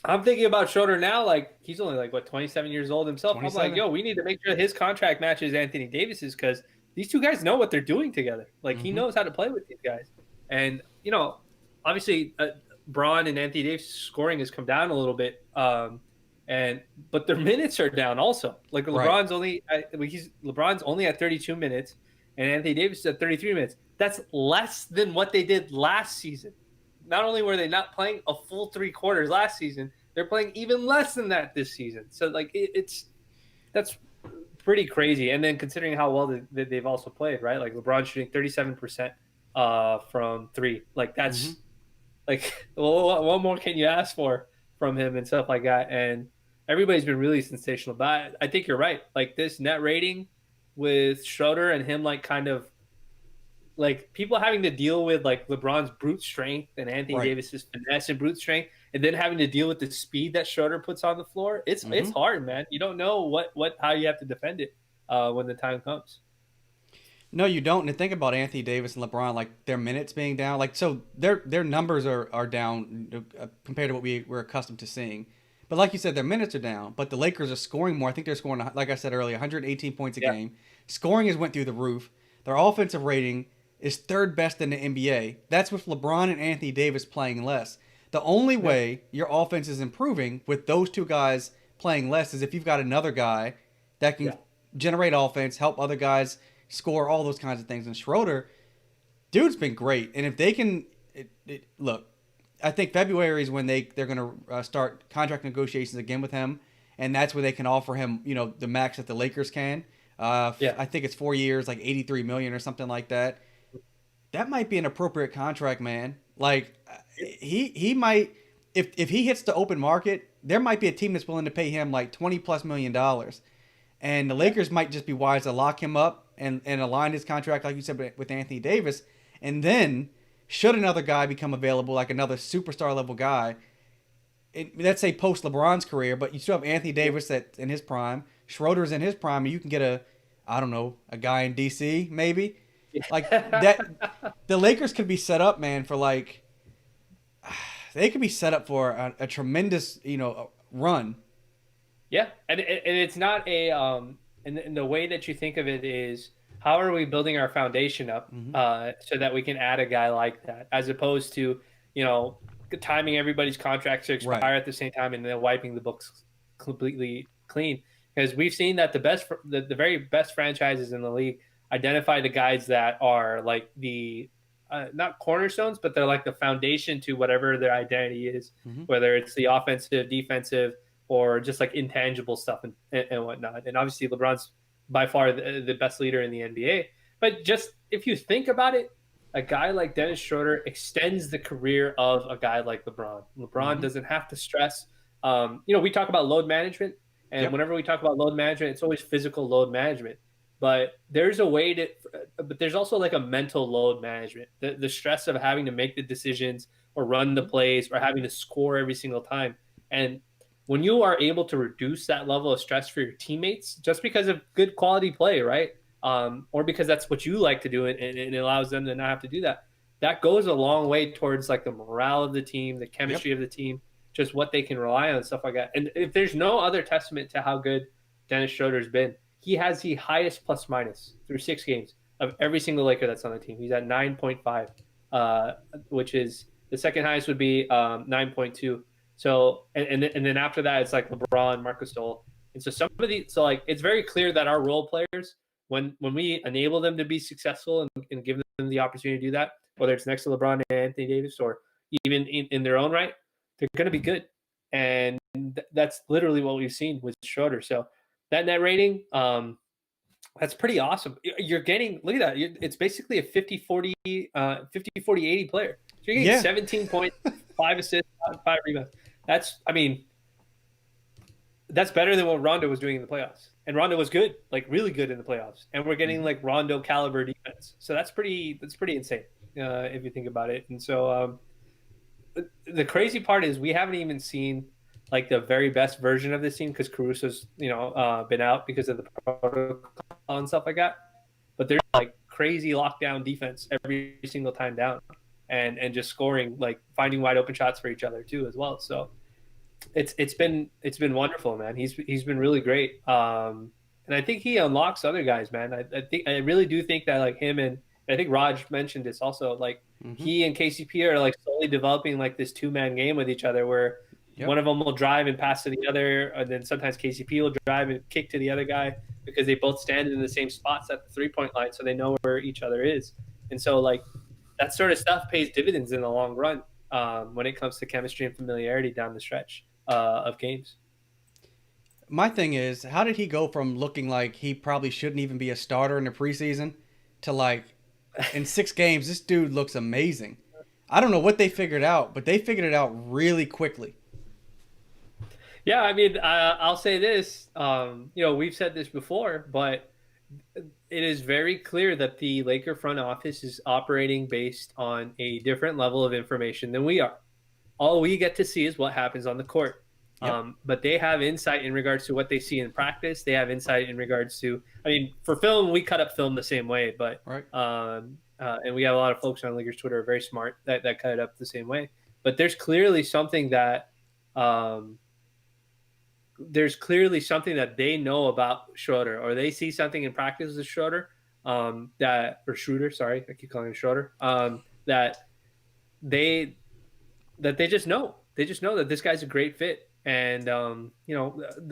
I'm thinking about Schroeder now. Like, he's only like, 27 years old himself. 27. I'm like, yo, we need to make sure his contract matches Anthony Davis's, because these two guys know what they're doing together. Like, he knows how to play with these guys. And, you know, obviously, Braun and Anthony Davis scoring has come down a little bit, but their minutes are down also. Like LeBron's only at 32 minutes, and Anthony Davis is at 33 minutes. That's less than what they did last season. Not only were they not playing a full 3 quarters last season, they're playing even less than that this season. So like that's pretty crazy. And then considering how well they've also played, right? Like LeBron shooting 37% from 3. Like that's. Like, what more can you ask for from him and stuff like that? And everybody's been really sensational. But I think you're right. Like, this net rating with Schroeder and him, like, kind of, like, people having to deal with, like, LeBron's brute strength and Anthony Davis's finesse and brute strength, and then having to deal with the speed that Schroeder puts on the floor. It's hard, man. You don't know how you have to defend it when the time comes. No, you don't. And think about Anthony Davis and LeBron, like their minutes being down. Like, so their numbers are down compared to what we're accustomed to seeing. But like you said, their minutes are down. But the Lakers are scoring more. I think they're scoring, like I said earlier, 118 points a game. Scoring has went through the roof. Their offensive rating is 3rd best in the NBA. That's with LeBron and Anthony Davis playing less. The only way your offense is improving with those two guys playing less is if you've got another guy that can generate offense, help other guys score, all those kinds of things. And Schroeder, dude's been great. And if they can look, I think February is when they're going to start contract negotiations again with him, and that's where they can offer him, you know, the max that the Lakers can. I think it's 4 years, like $83 million or something like that. That might be an appropriate contract, man. Like he might, if he hits the open market, there might be a team that's willing to pay him like $20+ million. And the Lakers might just be wise to lock him up and align his contract, like you said, with Anthony Davis. And then, should another guy become available, like another superstar level guy, let's say post LeBron's career, but you still have Anthony Davis that's in his prime, Schroeder's in his prime, and you can get a guy in DC maybe. Like that, the Lakers could be set up, man, for like, they could be set up for a tremendous, run. Yeah, and it's not a and the way that you think of it is, how are we building our foundation up so that we can add a guy like that, as opposed to timing everybody's contracts to expire at the same time and then wiping the books completely clean. Because we've seen that the very best franchises in the league identify the guys that are like the not cornerstones, but they're like the foundation to whatever their identity is, whether it's the offensive, defensive, or just like intangible stuff and whatnot. And obviously LeBron's by far the best leader in the NBA. But just if you think about it, a guy like Dennis Schroeder extends the career of a guy like LeBron. LeBron doesn't have to stress. We talk about load management, and whenever we talk about load management, it's always physical load management. But there's a way to, but there's also like a mental load management, the stress of having to make the decisions or run the Mm-hmm. plays or having to score every single time. And when you are able to reduce that level of stress for your teammates just because of good quality play, right? Or because that's what you like to do, and it allows them to not have to do that. That goes a long way towards like the morale of the team, the Yep. chemistry of the team, just what they can rely on, stuff like that. And if there's no other testament to how good Dennis Schroeder's been, he has the highest plus minus through 6 games of every single Laker that's on the team. He's at 9.5, uh, which is the second highest would be 9.2. So and then after that it's like LeBron, Marcus Gasol, and so some of these, so like it's very clear that our role players, when we enable them to be successful and give them the opportunity to do that, whether it's next to LeBron and Anthony Davis or even in their own right, they're going to be good, and that's literally what we've seen with Schroeder. So that net rating, that's pretty awesome. You're getting, look at that. It's basically a 50-40, 50-40-80 player. So you're getting Yeah. 17 points, 5 assists, 5 rebounds. That's, I mean, that's better than what Rondo was doing in the playoffs. And Rondo was good, like really good in the playoffs. And we're getting Mm-hmm. like Rondo caliber defense. So that's pretty insane if you think about it. And so the crazy part is we haven't even seen like the very best version of this team because Caruso's been out because of the protocol and stuff like that. But there's like crazy lockdown defense every single time down, and just scoring, like finding wide open shots for each other too as well. So it's been wonderful, man. He's been really great. And I think he unlocks other guys, man. I really do think that like him and I think Raj mentioned this also. Like Mm-hmm. he and KCP are like slowly developing like this 2-man game with each other, where Yep. one of them will drive and pass to the other, and then sometimes KCP will drive and kick to the other guy because they both stand in the same spots at the 3-point line, so they know where each other is. And so like that sort of stuff pays dividends in the long run when it comes to chemistry and familiarity down the stretch of games. My thing is, how did he go from looking like he probably shouldn't even be a starter in the preseason to like in 6 games, this dude looks amazing. I don't know what they figured out, but they figured it out really quickly. Yeah, I mean, I'll say this. We've said this before, but it is very clear that the Laker front office is operating based on a different level of information than we are. All we get to see is what happens on the court. Yep. But they have insight in regards to what they see in practice. They have insight in regards to, I mean, for film, we cut up film the same way, but Right. and we have a lot of folks on Lakers Twitter are very smart that cut it up the same way. But um, there's clearly something that they know about Schroeder, or they see something in practice with Schroeder, or Schroeder, sorry, I keep calling him Schroeder, they that they just know. They just know that this guy's a great fit. And the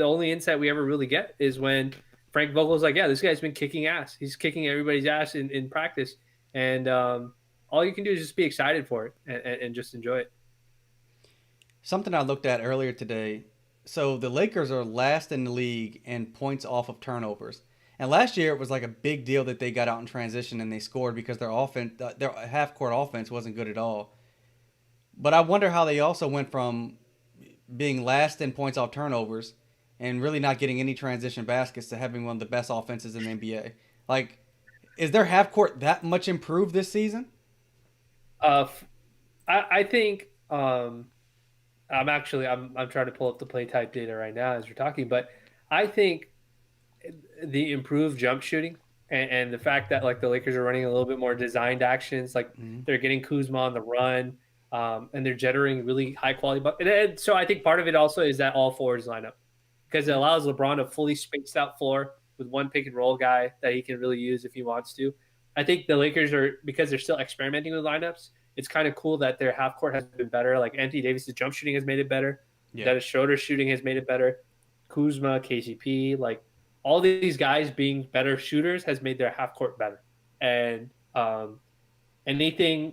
only insight we ever really get is when Frank Vogel's like, "Yeah, this guy's been kicking ass. He's kicking everybody's ass in practice." And all you can do is just be excited for it and just enjoy it. Something I looked at earlier today. So the Lakers are last in the league in points off of turnovers. And last year it was like a big deal that they got out in transition and they scored because their offense, their half court offense wasn't good at all. But I wonder how they also went from being last in points off turnovers and really not getting any transition baskets to having one of the best offenses in the NBA. Like, is their half court that much improved this season? Uh, I think I'm trying to pull up the play type data right now as we're talking, but I think the improved jump shooting and the fact that like the Lakers are running a little bit more designed actions, like Mm-hmm. they're getting Kuzma on the run, and they're generating really high quality. But and so I think part of it also is that all fours line up because it Yep. allows LeBron a fully spaced out floor with one pick and roll guy that he can really use if he wants to. I think the Lakers are, because they're still experimenting with lineups. It's kind of cool that their half court has been better. Like Anthony Davis' jump shooting has made it better. Yeah. Dennis Schroeder's shooting has made it better. Kuzma, KCP, like all these guys being better shooters has made their half court better. And anything,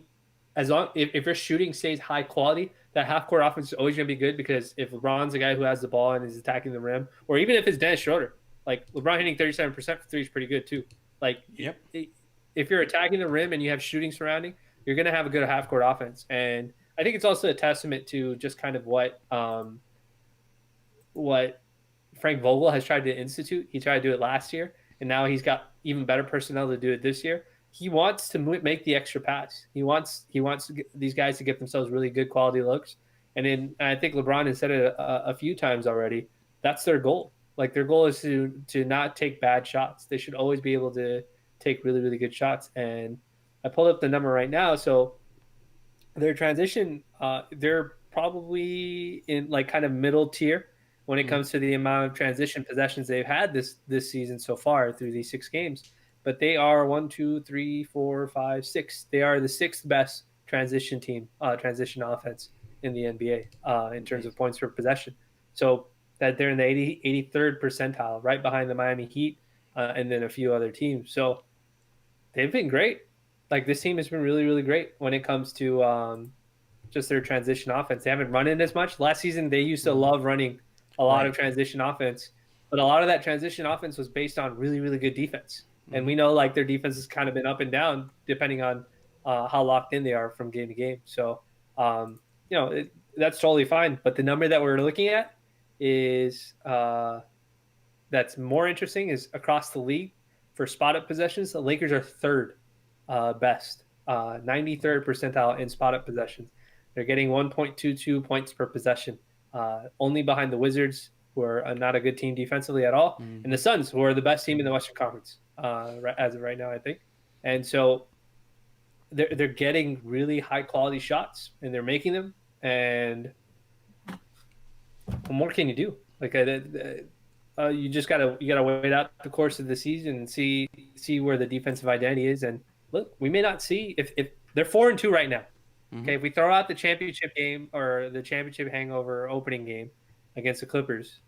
as long if your shooting stays high quality, that half court offense is always going to be good because if LeBron's the guy who has the ball and is attacking the rim, or even if it's Dennis Schroeder, like LeBron hitting 37% for three is pretty good too. Like Yep. if you're attacking the rim and you have shooting surrounding, you're going to have a good half court offense. And I think it's also a testament to just kind of what Frank Vogel has tried to institute. He tried to do it last year, and now he's got even better personnel to do it this year. He wants to make the extra pass. He wants these guys to get themselves really good quality looks. And I think LeBron has said it a few times already. That's their goal. Like their goal is to not take bad shots. They should always be able to take really really good shots. And I pulled up the number right now. So their transition, they're probably in like kind of middle tier when it Mm-hmm. comes to the amount of transition possessions they've had this season so far through these 6 games. But they are 1, 2, 3, 4, 5, 6. They are the sixth best transition team, transition offense in the NBA in terms of points per possession. So that they're in the 83rd percentile, right behind the Miami Heat, and then a few other teams. So they've been great. Like this team has been really, really great when it comes to just their transition offense. They haven't run it as much. Last season, they used to love running a lot of Right. transition offense, but a lot of that transition offense was based on really, really good defense. And Mm-hmm. we know like their defense has kind of been up and down depending on how locked in they are from game to game. So, that's totally fine. But the number that we're looking at is that's more interesting is across the league for spot up possessions. The Lakers are third best, 93rd percentile in spot up possessions. They're getting 1.22 points per possession, only behind the Wizards, who are not a good team defensively at all, and the Mm-hmm. Suns, who are the best team in the Western Conference as of right now, I think. And so they're getting really high quality shots, and they're making them. And what more can you do? Like you just gotta wait out the course of the season and see where the defensive identity is. And look, we may not see if they're 4-2 right now. Mm-hmm. Okay, if we throw out the championship game or the championship hangover opening game against the Clippers,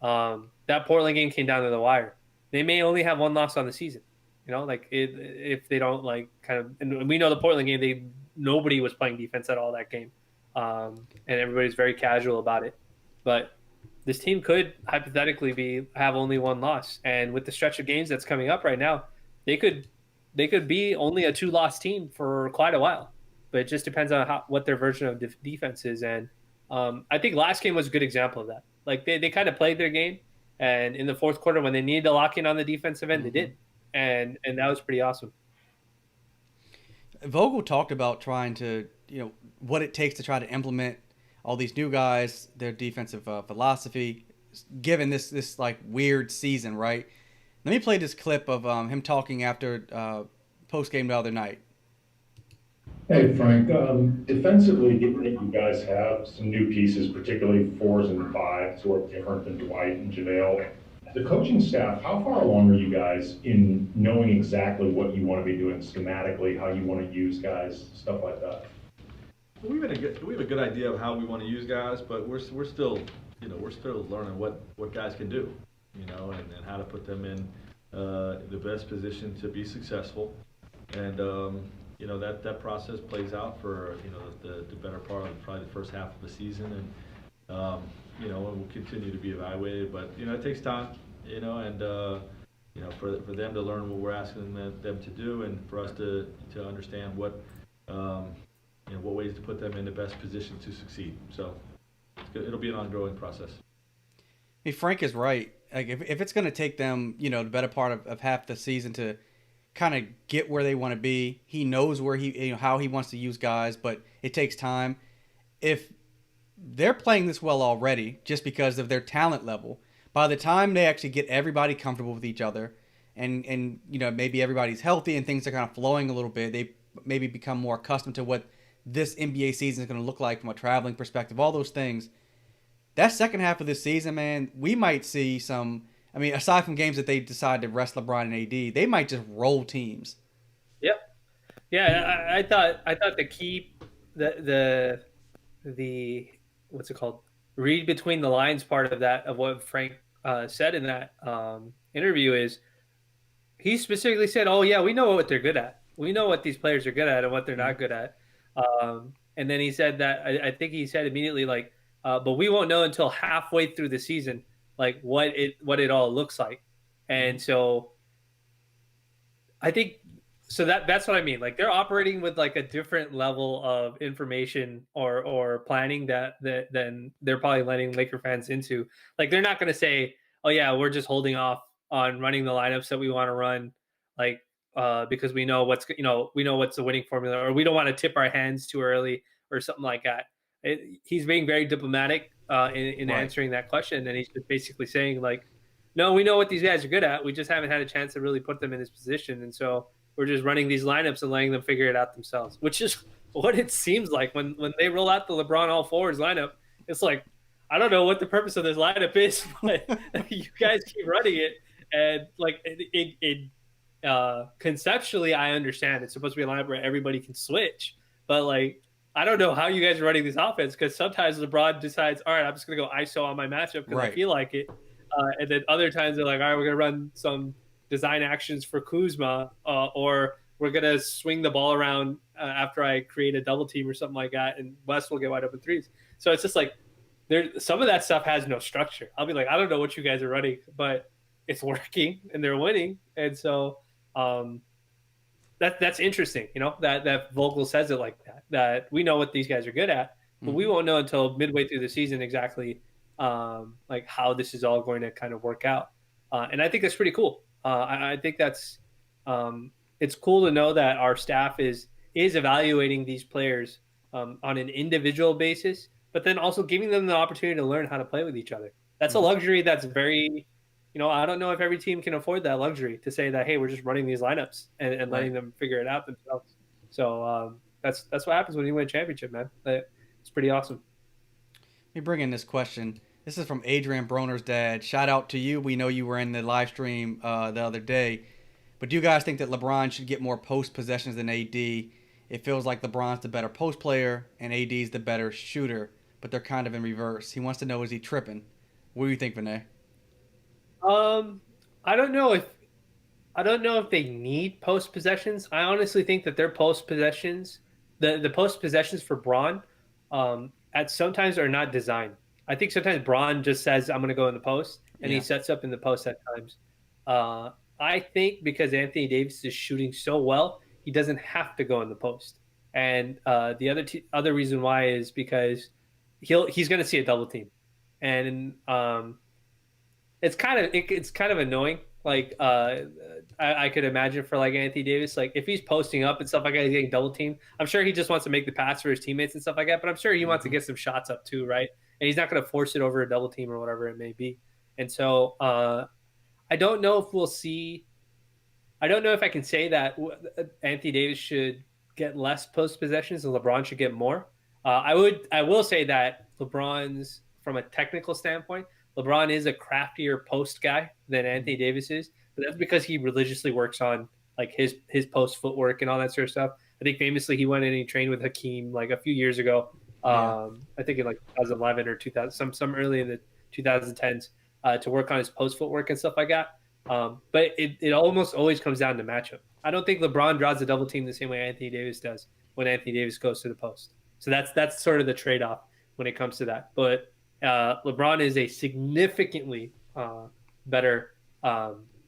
that Portland game came down to the wire. They may only have one loss on the season. Like if they don't like kind of, and we know the Portland game, nobody was playing defense at all that game, and everybody's very casual about it. But this team could hypothetically have only one loss, and with the stretch of games that's coming up right now, they could be only a 2-loss team for quite a while. But it just depends on what their version of defense is. And I think last game was a good example of that. Like they kind of played their game, and in the fourth quarter when they needed to lock in on the defensive end, they Mm-hmm. did, and that was pretty awesome. Vogel talked about trying to, what it takes to try to implement all these new guys, their defensive philosophy, given this like weird season, right? Let me play this clip of him talking after post game the other night. Hey, Frank. Defensively, given that you guys have some new pieces, particularly fours and fives, who are different than Dwight and JaVale, the coaching staff, how far along are you guys in knowing exactly what you want to be doing schematically, how you want to use guys, stuff like that? We have a good idea of how we want to use guys, but we're still learning what guys can do, and how to put them in the best position to be successful. And that process plays out for the better part of probably the first half of the season, and it will continue to be evaluated. But it takes time, and for them to learn what we're asking them to do, and for us to understand what ways to put them in the best position to succeed. So it'll be an ongoing process. Hey, Frank is right. Like if it's going to take them, the better part of half the season to kind of get where they want to be, he knows where how he wants to use guys, but it takes time. If they're playing this well already, just because of their talent level, by the time they actually get everybody comfortable with each other, and maybe everybody's healthy and things are kind of flowing a little bit, they maybe become more accustomed to what this NBA season is going to look like from a traveling perspective, all those things. That second half of this season, man, we might see some. I mean, aside from games that they decide to rest LeBron and AD, they might just roll teams. Yep. Yeah, I thought the key the what's it called, read between the lines part of what Frank said in that interview is he specifically said, "Oh yeah, we know what they're good at. We know what these players are good at and what they're Mm-hmm. not good at." And then he said that I think he said immediately like, "But we won't know until halfway through the season, like what it all looks like." Mm-hmm. And so I think so that's what I mean. Like they're operating with like a different level of information or planning than they're probably letting Laker fans into. Like they're not going to say, "Oh yeah, we're just holding off on running the lineups that we want to run, like because we know what's the winning formula, or we don't want to tip our hands too early or something like that. He's being very diplomatic in Right. answering that question, and he's just basically saying like, no, we know what these guys are good at. We just haven't had a chance to really put them in this position, and so we're just running these lineups and letting them figure it out themselves, which is what it seems like when they roll out the LeBron all forwards lineup. It's like, I don't know what the purpose of this lineup is, but you guys keep running it, and like conceptually, I understand it's supposed to be a lineup where everybody can switch, but like I don't know how you guys are running this offense, because sometimes LeBron decides, all right, I'm just gonna go ISO on my matchup because I feel like it, and then other times they're like, all right, we're gonna run some design actions for Kuzma, or we're gonna swing the ball around after I create a double team or something like that, and West will get wide open threes. So it's just like some of that stuff has no structure. I'll be like, I don't know what you guys are running, but it's working and they're winning, and so that's interesting. That Vogel says it like that. That we know what these guys are good at, but we won't know until midway through the season exactly like how this is all going to kind of work out. And I think that's pretty cool. I think that's it's cool to know that our staff is evaluating these players on an individual basis, but then also giving them the opportunity to learn how to play with each other. That's a luxury that's very, I don't know if every team can afford that luxury to say that, hey, we're just running these lineups and letting them figure it out themselves. So that's what happens when you win a championship, man. It's pretty awesome. Let me bring in this question. This is from Adrian Broner's dad. Shout out to you. We know you were in the live stream the other day. But do you guys think that LeBron should get more post possessions than AD? It feels like LeBron's the better post player and AD's the better shooter, but they're kind of in reverse. He wants to know, is he tripping? What do you think, Vinay? I don't know if they need post possessions. I honestly think that their post possessions, the post possessions for Braun, at sometimes are not designed. I think sometimes Braun just says, I'm going to go in the post, and he sets up in the post at times. I think because Anthony Davis is shooting so well, he doesn't have to go in the post. And the other reason why is because he's going to see a double team, and it's kind of annoying. Like I could imagine for like Anthony Davis, like if he's posting up and stuff like that, he's getting double teamed. I'm sure he just wants to make the pass for his teammates and stuff like that. But I'm sure he wants to get some shots up too, right? And he's not going to force it over a double team or whatever it may be. And so I don't know if we'll see. I don't know if I can say that Anthony Davis should get less post possessions and LeBron should get more. I will say that LeBron's, from a technical standpoint, LeBron is a craftier post guy than Anthony Davis is, but that's because he religiously works on like his post footwork and all that sort of stuff. I think famously he went in and he trained with Hakeem like a few years ago. I think in like 2011 or 2000, some early in the 2010s to work on his post footwork and stuff like that. But it almost always comes down to matchup. I don't think LeBron draws the double team the same way Anthony Davis does when Anthony Davis goes to the post. So that's sort of the trade-off when it comes to that. But LeBron is a significantly better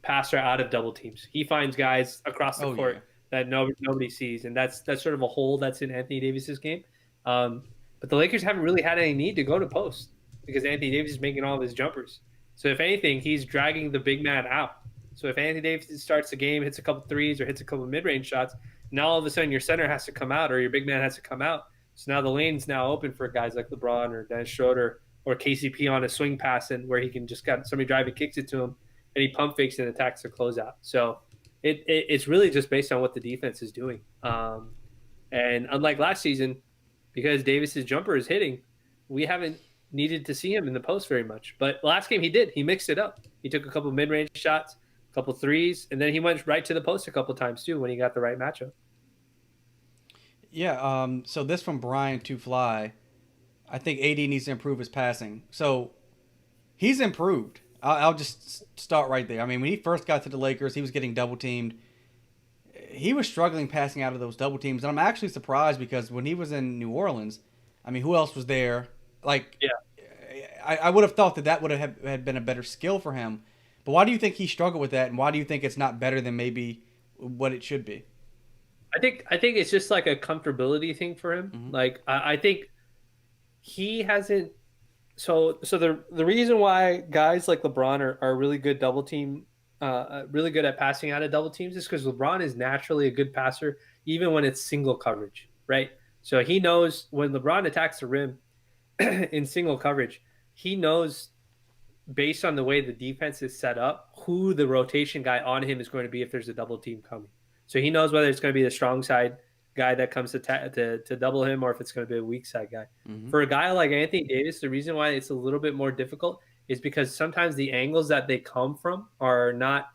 passer out of double teams. He finds guys across the court that nobody sees, and that's sort of a hole that's in Anthony Davis's game. But the Lakers haven't really had any need to go to post because Anthony Davis is making all of his jumpers. So if anything, he's dragging the big man out. So if Anthony Davis starts the game, hits a couple threes or hits a couple mid-range shots, now all of a sudden your center has to come out or your big man has to come out. So now the lane's now open for guys like LeBron or Dennis Schroeder or KCP on a swing pass, and where he can just got somebody drive and kicks it to him, and he pump fakes and attacks the closeout. So it's really just based on what the defense is doing. And unlike last season, because Davis's jumper is hitting, we haven't needed to see him in the post very much. But last game he did. He mixed it up. He took a couple mid-range shots, a couple threes, and then he went right to the post a couple times too when he got the right matchup. Yeah. So this from Brian to Fly. I think AD needs to improve his passing. So he's improved. I'll just start right there. I mean, when he first got to the Lakers, he was getting double teamed. He was struggling passing out of those double teams. And I'm actually surprised because when he was in New Orleans, I mean, who else was there? Like, I would have thought that would have had been a better skill for him. But why do you think he struggled with that? And why do you think it's not better than maybe what it should be? I think it's just like a comfortability thing for him. Mm-hmm. Like, I think he hasn't. So the reason why guys like LeBron are really good double team really good at passing out of double teams is because LeBron is naturally a good passer, even when it's single coverage, right? So he knows when LeBron attacks the rim in single coverage, he knows based on the way the defense is set up, who the rotation guy on him is going to be if there's a double team coming. So he knows whether it's going to be the strong side guy that comes to double him or if it's going to be a weak side guy. Mm-hmm. For a guy like Anthony Davis, the reason why it's a little bit more difficult is because sometimes the angles that they come from are not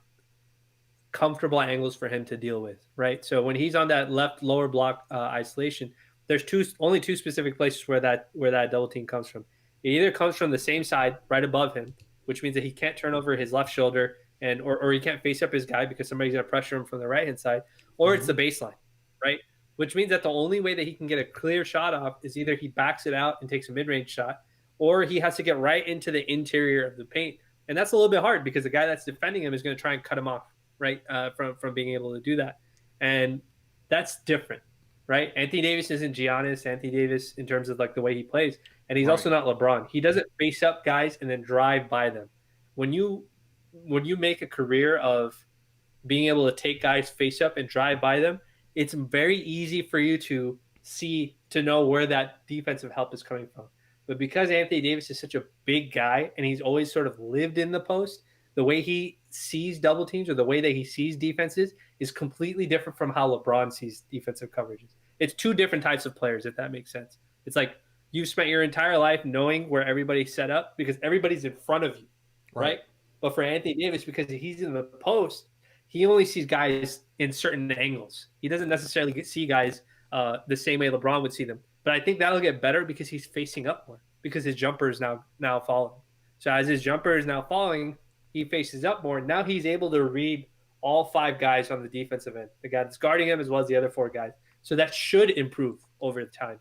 comfortable angles for him to deal with, right? So when he's on that left lower block isolation, there's only two specific places where that double team comes from. It either comes from the same side right above him, which means that he can't turn over his left shoulder or he can't face up his guy because somebody's going to pressure him from the right-hand side, or it's the baseline, right? Which means that the only way that he can get a clear shot off is either he backs it out and takes a mid-range shot, or he has to get right into the interior of the paint. And that's a little bit hard because the guy that's defending him is going to try and cut him off, right, from being able to do that. And that's different, right? Anthony Davis isn't Giannis. Anthony Davis, in terms of like the way he plays, and he's also not LeBron. He doesn't face up guys and then drive by them. When you make a career of being able to take guys face up and drive by them, it's very easy for you to know where that defensive help is coming from. But because Anthony Davis is such a big guy and he's always sort of lived in the post, the way he sees double teams or the way that he sees defenses is completely different from how LeBron sees defensive coverages. It's two different types of players, if that makes sense. It's like you've spent your entire life knowing where everybody's set up because everybody's in front of you, right? But for Anthony Davis, because he's in the post, he only sees guys in certain angles. He doesn't necessarily see guys the same way LeBron would see them. But I think that'll get better because he's facing up more because his jumper is now falling. So as his jumper is now falling, he faces up more. Now he's able to read all five guys on the defensive end, the guy that's guarding him as well as the other four guys. So that should improve over time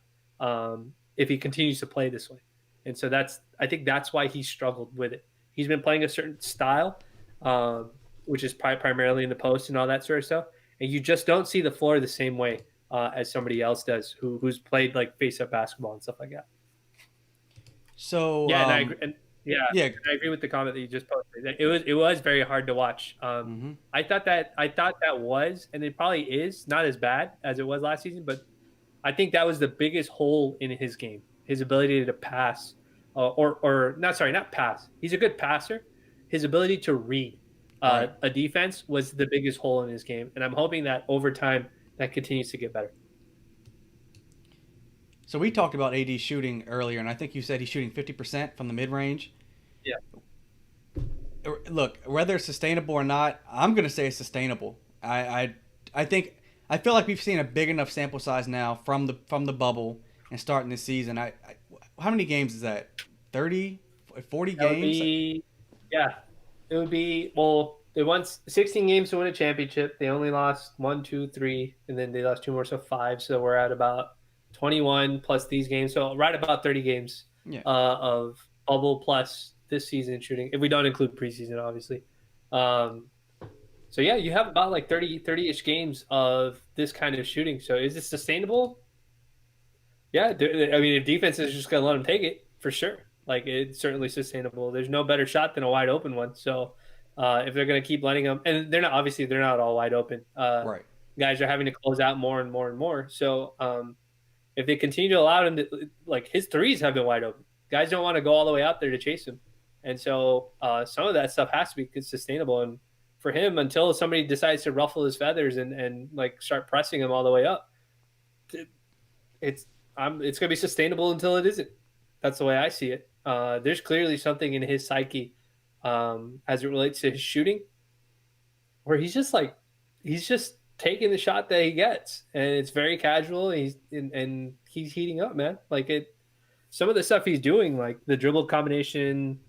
if he continues to play this way. And so I think that's why he struggled with it. He's been playing a certain style, which is primarily in the post and all that sort of stuff. And you just don't see the floor the same way as somebody else does who's played like face-up basketball and stuff like that. So yeah, I agree with the comment that you just posted. It was very hard to watch. I thought that was, and it probably is not as bad as it was last season, but I think that was the biggest hole in his game, his ability to pass, not pass. He's a good passer. His ability to read a defense was the biggest hole in his game, and I'm hoping that over time that continues to get better. So we talked about AD shooting earlier, and I think you said he's shooting 50% from the mid-range. Yeah. Look, whether it's sustainable or not, I'm going to say it's sustainable. I feel like we've seen a big enough sample size now from the bubble and starting this season. How many games is that? 30, 40 games? It would be, well, they won 16 games to win a championship. They only lost 1, 2, 3, and then they lost 2 more, so 5. So we're at about 21 plus these games. So right about 30 games of bubble plus this season shooting, if we don't include preseason, obviously. So yeah, you have about like 30-ish games of this kind of shooting. So is it sustainable? Yeah, I mean, if defense is just going to let them take it, for sure. Like, it's certainly sustainable. There's no better shot than a wide open one. So if they're going to keep letting them, and they're not all wide open. Right. Guys are having to close out more and more and more. So if they continue to allow him to, like, his threes have been wide open. Guys don't want to go all the way out there to chase him. And so some of that stuff has to be sustainable. And for him, until somebody decides to ruffle his feathers and like start pressing him all the way up, it's going to be sustainable until it isn't. That's the way I see it. There's clearly something in his psyche as it relates to his shooting where he's just taking the shot that he gets, and it's very casual. And he's heating up, man. Like some of the stuff he's doing, like the dribble combination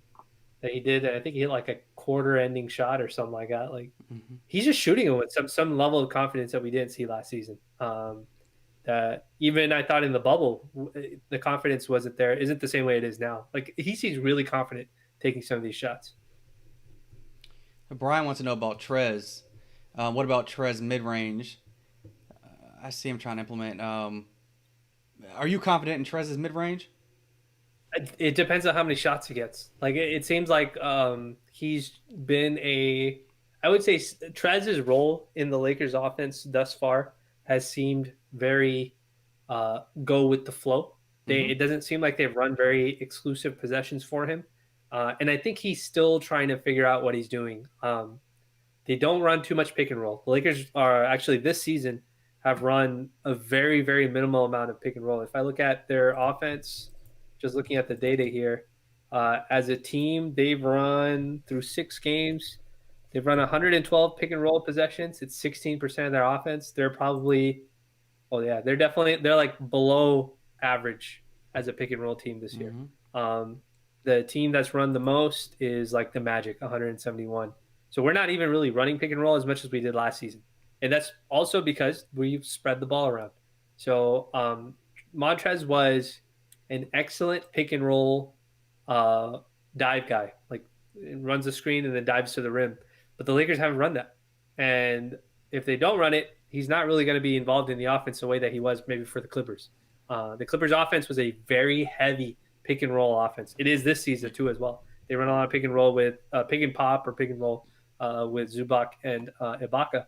that he did, I think he hit like a quarter-ending shot or something like that. Like he's just shooting it with some level of confidence that we didn't see last season. That even I thought in the bubble, the confidence isn't the same way it is now. Like he seems really confident taking some of these shots. Brian wants to know about Trez. What about Trez mid-range? I see him trying to implement. Are you confident in Trez's mid-range? It depends on how many shots he gets. Like it seems like he's been I would say Trez's role in the Lakers offense thus far has seemed very go with the flow. Mm-hmm. It doesn't seem like they've run very exclusive possessions for him. And I think he's still trying to figure out what he's doing. They don't run too much pick and roll. The Lakers are actually this season have run a very, very minimal amount of pick and roll. If I look at their offense, just looking at the data here, as a team, they've run through 6 games. They've run 112 pick and roll possessions. It's 16% of their offense. They're probably, oh yeah, they're like below average as a pick and roll team this year. The team that's run the most is like the Magic, 171. So we're not even really running pick and roll as much as we did last season. And that's also because we've spread the ball around. So Montrez was an excellent pick and roll dive guy, like runs the screen and then dives to the rim. But the Lakers haven't run that. And if they don't run it, he's not really going to be involved in the offense the way that he was maybe for the Clippers. The Clippers offense was a very heavy pick and roll offense. It is this season too as well. They run a lot of pick and roll with pick and pop or pick and roll with Zubac and Ibaka.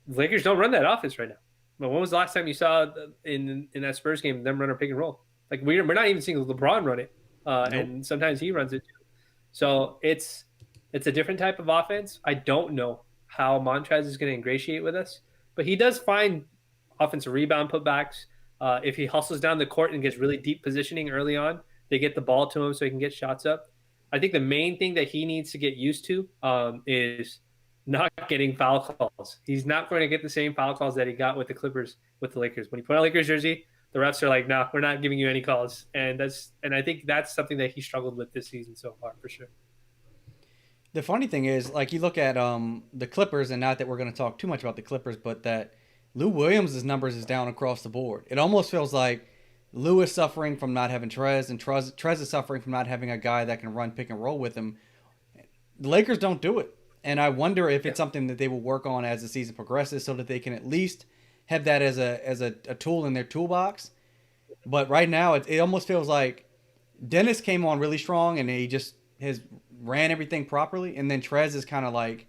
The Lakers don't run that offense right now. But when was the last time you saw in that Spurs game them run a pick and roll? Like we're not even seeing LeBron run it, and sometimes he runs it too. So it's a different type of offense. I don't know how Montrez is going to ingratiate with us, but he does find offensive rebound putbacks. If he hustles down the court and gets really deep positioning early on, they get the ball to him so he can get shots up. I think the main thing that he needs to get used to is not getting foul calls. He's not going to get the same foul calls that he got with the Clippers, with the Lakers. When he put on a Lakers jersey, the refs are like, "No, we're not giving you any calls," and I think that's something that he struggled with this season so far for sure. The funny thing is, like you look at the Clippers, and not that we're going to talk too much about the Clippers, but that Lou Williams' numbers is down across the board. It almost feels like Lou is suffering from not having Trez, and Trez is suffering from not having a guy that can run pick and roll with him. The Lakers don't do it, and I wonder if it's something that they will work on as the season progresses, so that they can at least have that as a tool in their toolbox. But right now, it almost feels like Dennis came on really strong, and he just has ran everything properly, and then Trez is kind of like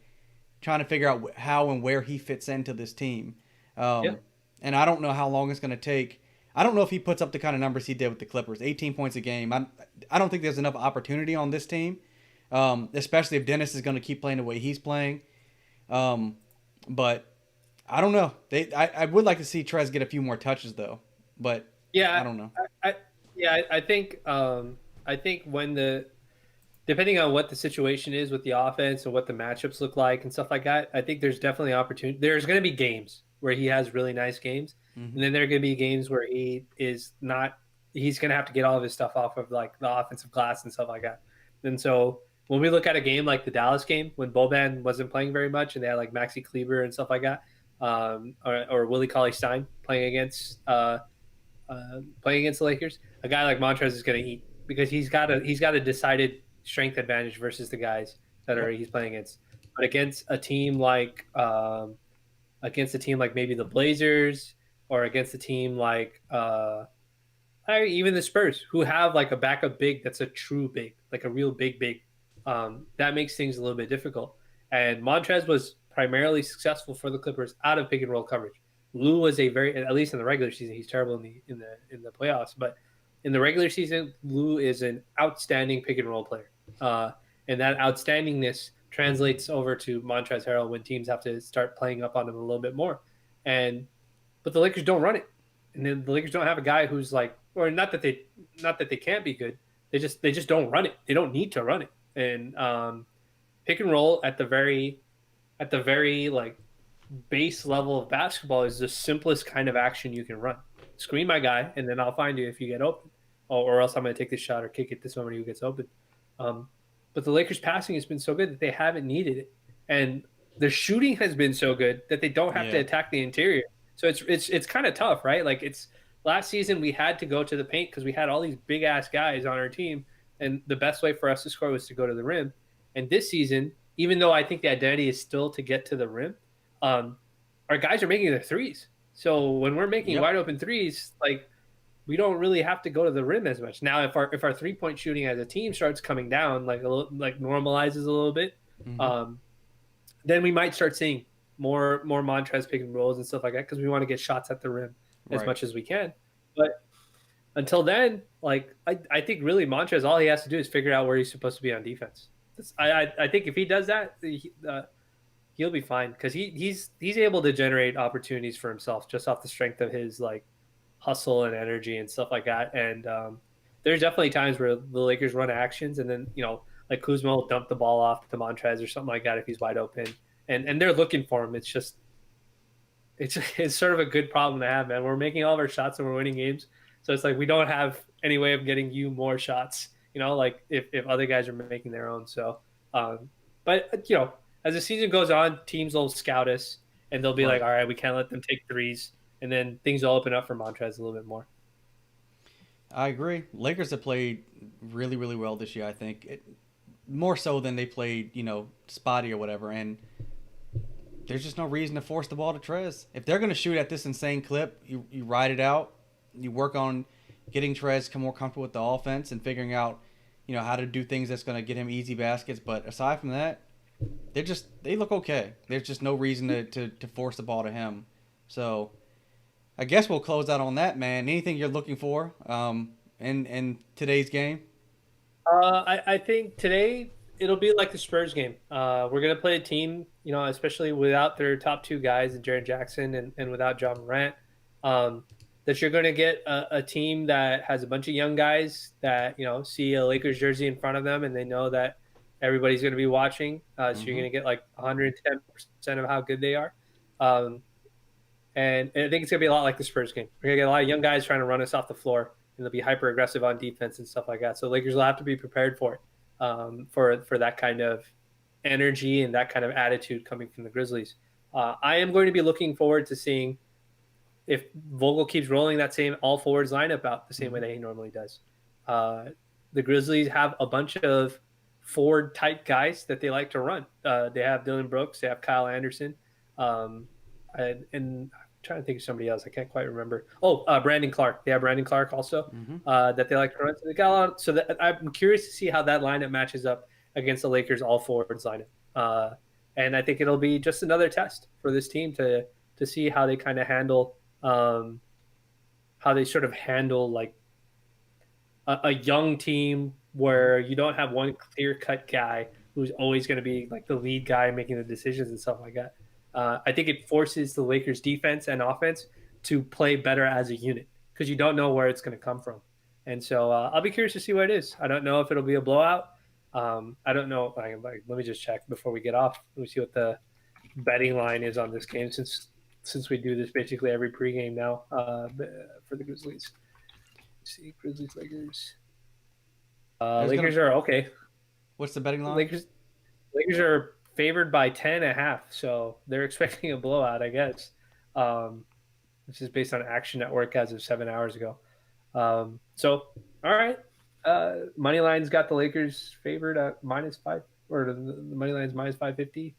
trying to figure out how and where he fits into this team. And I don't know how long it's going to take. I don't know if he puts up the kind of numbers he did with the Clippers, 18 points a game. I don't think there's enough opportunity on this team, especially if Dennis is going to keep playing the way he's playing. But I don't know. I would like to see Trez get a few more touches though. But I don't know. I think when depending on what the situation is with the offense and what the matchups look like and stuff like that, I think there's definitely opportunity. There's going to be games where he has really nice games, and then there are going to be games where he is not. He's going to have to get all of his stuff off of like the offensive glass and stuff like that. And so when we look at a game like the Dallas game, when Boban wasn't playing very much, and they had like Maxi Kleber and stuff like that, or Willie Cauley-Stein playing against the Lakers, a guy like Montrez is going to eat because he's got a decided strength advantage versus the guys that he's playing against. But against a team like maybe the Blazers, or against a team like even the Spurs, who have like a backup big that's a true big, like a real big, that makes things a little bit difficult. And Montrez was primarily successful for the Clippers out of pick and roll coverage. Lou was at least in the regular season, he's terrible in the playoffs, but in the regular season, Lou is an outstanding pick and roll player. And that outstandingness translates over to Montrezl Harrell when teams have to start playing up on him a little bit more. But the Lakers don't run it. And then the Lakers don't have a guy who's like, or not that they can't be good. They just don't run it. They don't need to run it. And pick and roll at the very like base level of basketball is the simplest kind of action you can run. Screen my guy, and then I'll find you if you get open, or else I'm going to take this shot or kick it to somebody who gets open. But the Lakers' passing has been so good that they haven't needed it, and their shooting has been so good that they don't have to attack the interior. So it's kind of tough, right? Like last season we had to go to the paint because we had all these big ass guys on our team, and the best way for us to score was to go to the rim. And this season, even though I think the identity is still to get to the rim, our guys are making their threes. So when we're making wide open threes, like we don't really have to go to the rim as much. Now, if our 3-point shooting as a team starts coming down, like normalizes a little bit, then we might start seeing more Montrez pick and rolls and stuff like that because we want to get shots at the rim as Right. much as we can. But until then, like I think really Montrez, all he has to do is figure out where he's supposed to be on defense. I think if he does that, he'll be fine because he's able to generate opportunities for himself just off the strength of his like hustle and energy and stuff like that. And there's definitely times where the Lakers run actions and then like Kuzma will dump the ball off to Montrez or something like that if he's wide open, and they're looking for him. It's just it's sort of a good problem to have, man. We're making all of our shots and we're winning games, so it's like we don't have any way of getting you more shots. Like if other guys are making their own. So, but as the season goes on, teams will scout us and they'll be like, all right, we can't let them take threes, and then things will open up for Montrez a little bit more. I agree. Lakers have played really, really well this year. I think more so than they played, spotty or whatever. And there's just no reason to force the ball to Trez. If they're going to shoot at this insane clip, you ride it out. You work on getting Trez more comfortable with the offense and figuring out, how to do things that's going to get him easy baskets. But aside from that, they look okay. There's just no reason to force the ball to him. So I guess we'll close out on that, man. Anything you're looking for in today's game? I think today it'll be like the Spurs game. We're going to play a team, especially without their top two guys, Jaren Jackson and without Ja Morant, that you're going to get a team that has a bunch of young guys that, see a Lakers jersey in front of them and they know that everybody's going to be watching. So you're going to get like 110% of how good they are. And I think it's going to be a lot like the Spurs game. We're going to get a lot of young guys trying to run us off the floor, and they'll be hyper aggressive on defense and stuff like that. So Lakers will have to be prepared for it, for that kind of energy and that kind of attitude coming from the Grizzlies. I am going to be looking forward to seeing if Vogel keeps rolling that same all forwards lineup out the same way that he normally does. The Grizzlies have a bunch of forward type guys that they like to run. They have Dylan Brooks, they have Kyle Anderson, and I'm trying to think of somebody else. I can't quite remember. Brandon Clark. They have Brandon Clark also that they like to run. So they got a lot. So that I'm curious to see how that lineup matches up against the Lakers all forwards lineup. And I think it'll be just another test for this team to see how they kind of handle how they sort of handle like a young team where you don't have one clear cut guy who's always going to be like the lead guy making the decisions and stuff like that. I think it forces the Lakers defense and offense to play better as a unit because you don't know where it's going to come from. And so I'll be curious to see what it is. I don't know if it'll be a blowout. I don't know. Let me just check before we get off. Let me see what the betting line is on this game since we do this basically every pregame now for the Grizzlies. Let's see, Grizzlies, Lakers. Lakers are okay. What's the betting line? Lakers are favored by 10.5, so they're expecting a blowout, I guess. This is based on Action Network as of 7 hours ago. So, all right. Money line's got the Lakers favored at -5, or the money line's -550.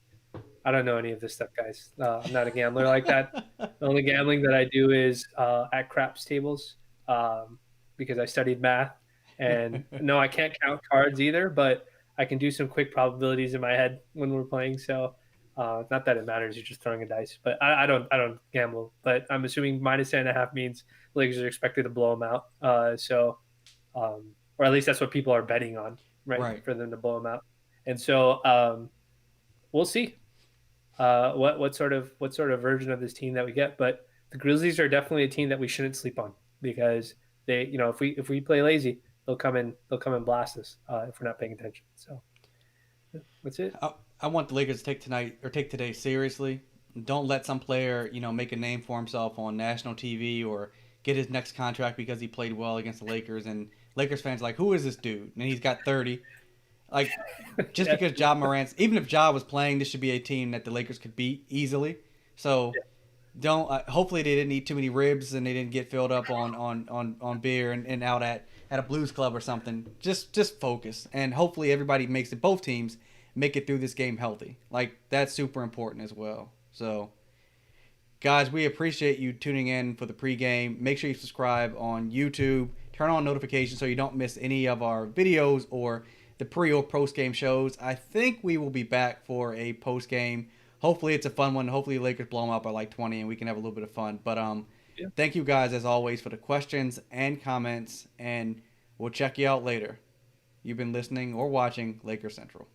I don't know any of this stuff, guys. I'm not a gambler like that. The only gambling that I do is at craps tables because I studied math. And no, I can't count cards either, but I can do some quick probabilities in my head when we're playing. So not that it matters. You're just throwing a dice. But I don't gamble. But I'm assuming -10.5 means Lakers are expected to blow them out. Or at least that's what people are betting on, right? For them to blow them out. And so we'll see what sort of version of this team that we get. But the Grizzlies are definitely a team that we shouldn't sleep on because they, if we play lazy, they'll come and blast us if we're not paying attention. So that's it. I want the Lakers to take today seriously. Don't let some player, make a name for himself on national TV or get his next contract because he played well against the Lakers. And Lakers fans are like, who is this dude? And he's got 30. Like, just because Ja Morant's, even if Ja was playing, this should be a team that the Lakers could beat easily. So don't. Hopefully they didn't eat too many ribs and they didn't get filled up on beer and out at a blues club or something. Just focus, and hopefully everybody makes it. Both teams make it through this game healthy. Like, that's super important as well. So, guys, we appreciate you tuning in for the pregame. Make sure you subscribe on YouTube. Turn on notifications so you don't miss any of our videos or the pre or post game shows. I think we will be back for a post game. Hopefully it's a fun one. Hopefully the Lakers blow them out by like 20 and we can have a little bit of fun. But thank you guys as always for the questions and comments, and we'll check you out later. You've been listening or watching Lakers Central.